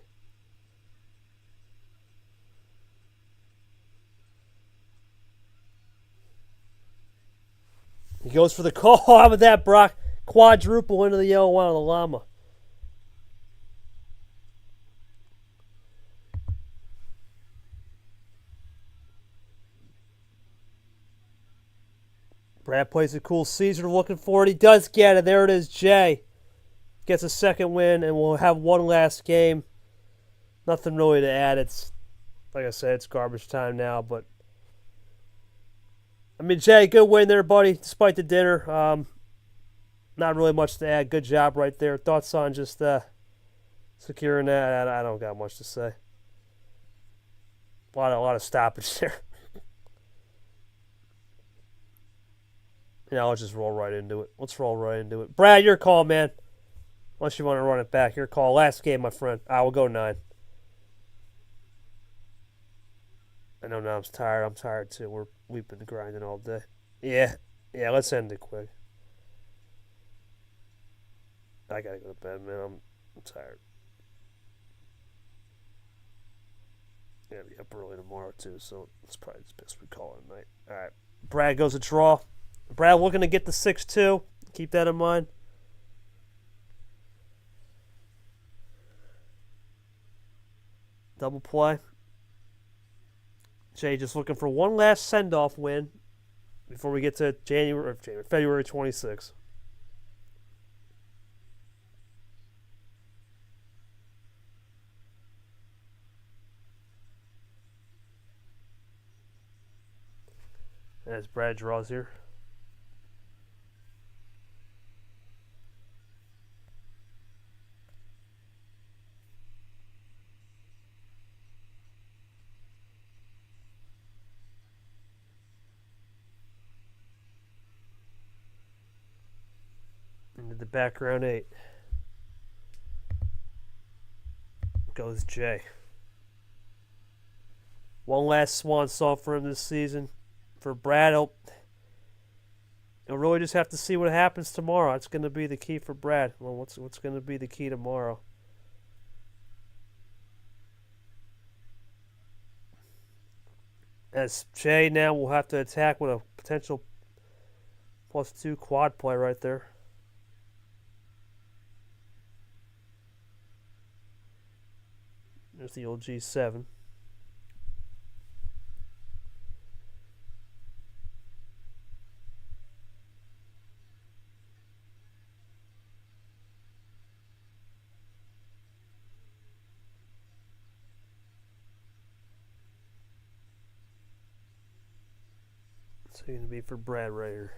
He goes for the call. How about that, Brock? Quadruple into the yellow one on the llama. Brad plays a cool Cesar, looking for it. He does get it. There it is. Jay gets a second win, and we'll have one last game. Nothing really to add. It's, like I said, it's garbage time now. But, I mean, Jay, good win there, buddy, despite the dinner. Not really much to add. Good job right there. Thoughts on just securing that? I don't got much to say. A lot of stoppage there. Yeah, let's just roll right into it. Let's roll right into it. Brad, your call, man. Unless you want to run it back. Your call. Last game, my friend. I will go 9. I know now I'm tired. I'm tired, too. We've been grinding all day. Yeah, let's end it quick. I got to go to bed, man. I'm tired. I got to be up early tomorrow, too, so it's probably just best we call it a night. All right. Brad goes a draw. Brad looking to get the 6-2. Keep that in mind. Double play. Jay just looking for one last send-off win before we get to February 26th. As Brad draws here. Into the background 8 goes Jay. One last swan song for him this season. For Brad, he'll really just have to see what happens tomorrow. It's going to be the key for Brad. Well, what's going to be the key tomorrow? As Jay now will have to attack with a potential +2 quad play right there. There's the old G7. It's going to be for Brad right here.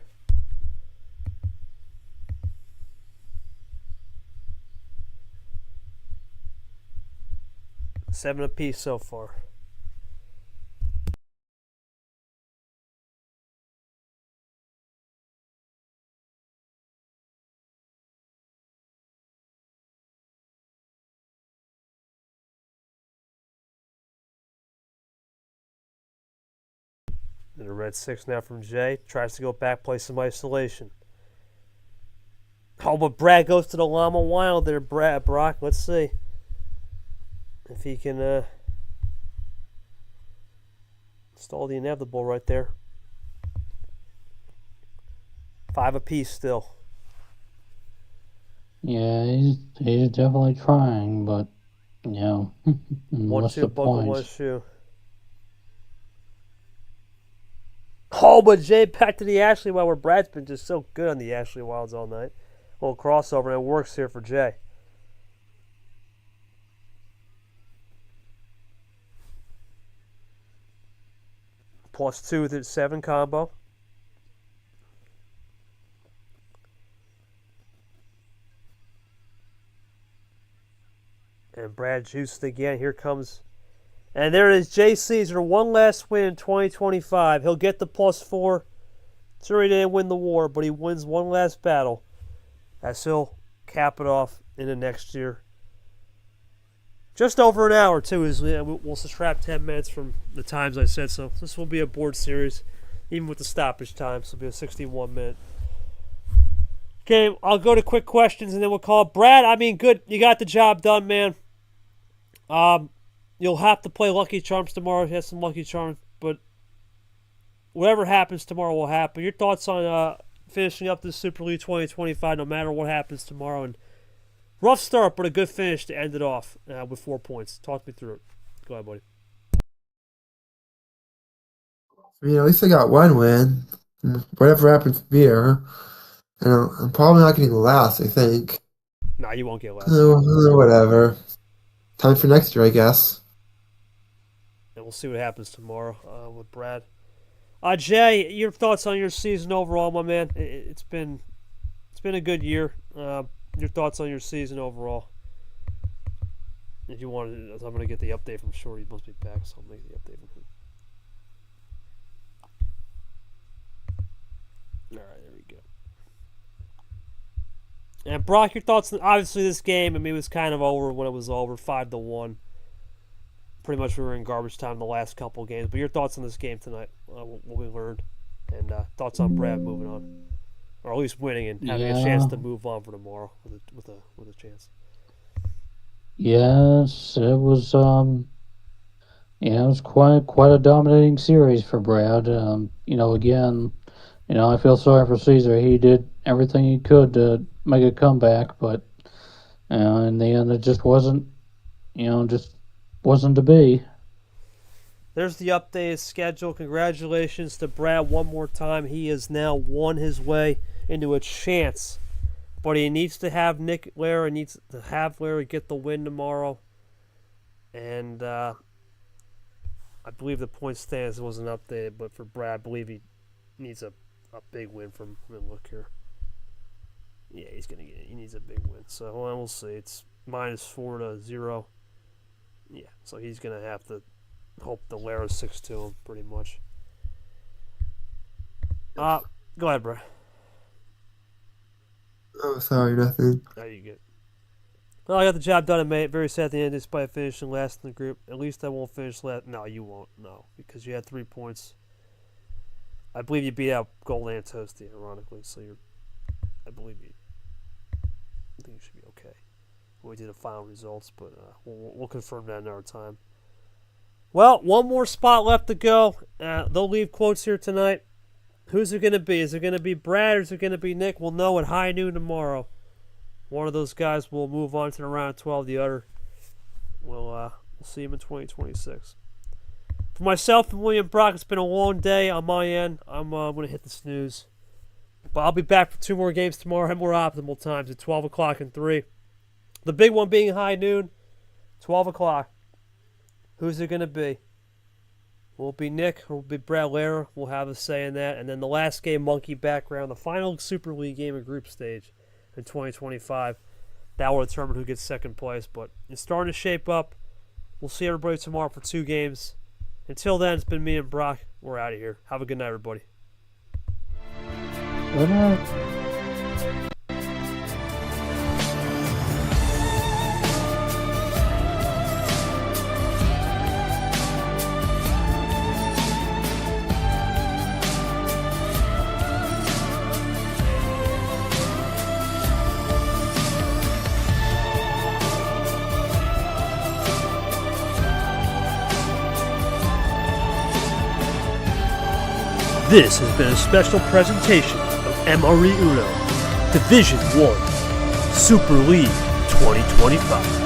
Seven apiece so far. And a red 6 now from Jay. Tries to go back, play some isolation. Oh, but Brad goes to the llama wild there, Brock. Let's see if he can stall the inevitable right there. 5 apiece still. Yeah, he's definitely trying, but you know, what's 1-2 the buckle, point? 1 shoe. Oh, but Jay back to the Ashley Wild, where Brad's been just so good on the Ashley Wilds all night. A little crossover, and it works here for Jay. +2 with his 7 combo. And Brad juiced again. Here comes. And there it is, Jay Cesar. One last win in 2025. He'll get the +4. Sure, he didn't win the war, but he wins one last battle. As he'll cap it off in the next year. Just over an hour, too. We'll subtract 10 minutes from the times I said. So this will be a board series, even with the stoppage time. So it'll be a 61-minute. Okay, I'll go to quick questions, and then we'll call it. Brad, I mean, good. You got the job done, man. You'll have to play Lucky Charms tomorrow. You have some Lucky Charms, but whatever happens tomorrow will happen. Your thoughts on finishing up the Super League 2025, no matter what happens tomorrow? And rough start, but a good finish to end it off with 4 points. Talk me through it. Go ahead, buddy. I mean, at least I got one win. Whatever happens from here, and I'm probably not getting last, I think. Nah, you won't get last. Whatever. Time for next year, I guess. And we'll see what happens tomorrow with Brad. Jay, your thoughts on your season overall, my man? It's been a good year. Your thoughts on your season overall? If you want, I'm going to get the update from Shorty. He must be back, so I'll make the update from him. All right, there we go. And Brock, your thoughts on obviously this game? I mean, it was kind of over when it was over, 5-1. Pretty much we were in garbage time the last couple of games. But your thoughts on this game tonight? What we learned, and thoughts on Brad moving on, or at least winning and having a chance to move on for tomorrow with a chance. Yes, it was. It was quite a dominating series for Brad. Again, I feel sorry for Cesar. He did everything he could to make a comeback, but in the end, it just wasn't. Just wasn't to be. There's the updated schedule. Congratulations to Brad one more time. He has now won his way into a chance. But he needs to have Nick Lara. He needs to have Lara get the win tomorrow. And I believe the point stands wasn't updated. But for Brad, I believe he needs a big win from him. Look here. Yeah, he needs a big win. So we'll see. It's -4-0. Yeah, so he's going to have to hope the Lara 6 to him, pretty much. Go ahead, bro. Oh, sorry, nothing. There you go. Well, I got the job done, mate. Very sad at the end despite finishing last in the group. At least I won't finish last. No, you won't. No, because you had 3 points. I believe you beat out Gold and Toasty, ironically. So I think you should be okay. We did the final results, but we'll confirm that another time. Well, one more spot left to go. They'll leave quotes here tonight. Who's it going to be? Is it going to be Brad or is it going to be Nick? We'll know at high noon tomorrow. One of those guys will move on to the round of 12. The other, we'll see him in 2026. For myself and William Brock, it's been a long day on my end. I'm going to hit the snooze. But I'll be back for 2 more games tomorrow and more optimal times at 12 o'clock and 3. The big one being high noon, 12 o'clock. Who's it going to be? Will it be Nick or will it be Brad Lara? We'll have a say in that. And then the last game, Monkey Background, the final Super League game of group stage in 2025. That will determine who gets second place. But it's starting to shape up. We'll see everybody tomorrow for 2 games. Until then, it's been me and Brock. We're out of here. Have a good night, everybody. Good night. This has been a special presentation of MRE Uno Division 1 Super League 2025.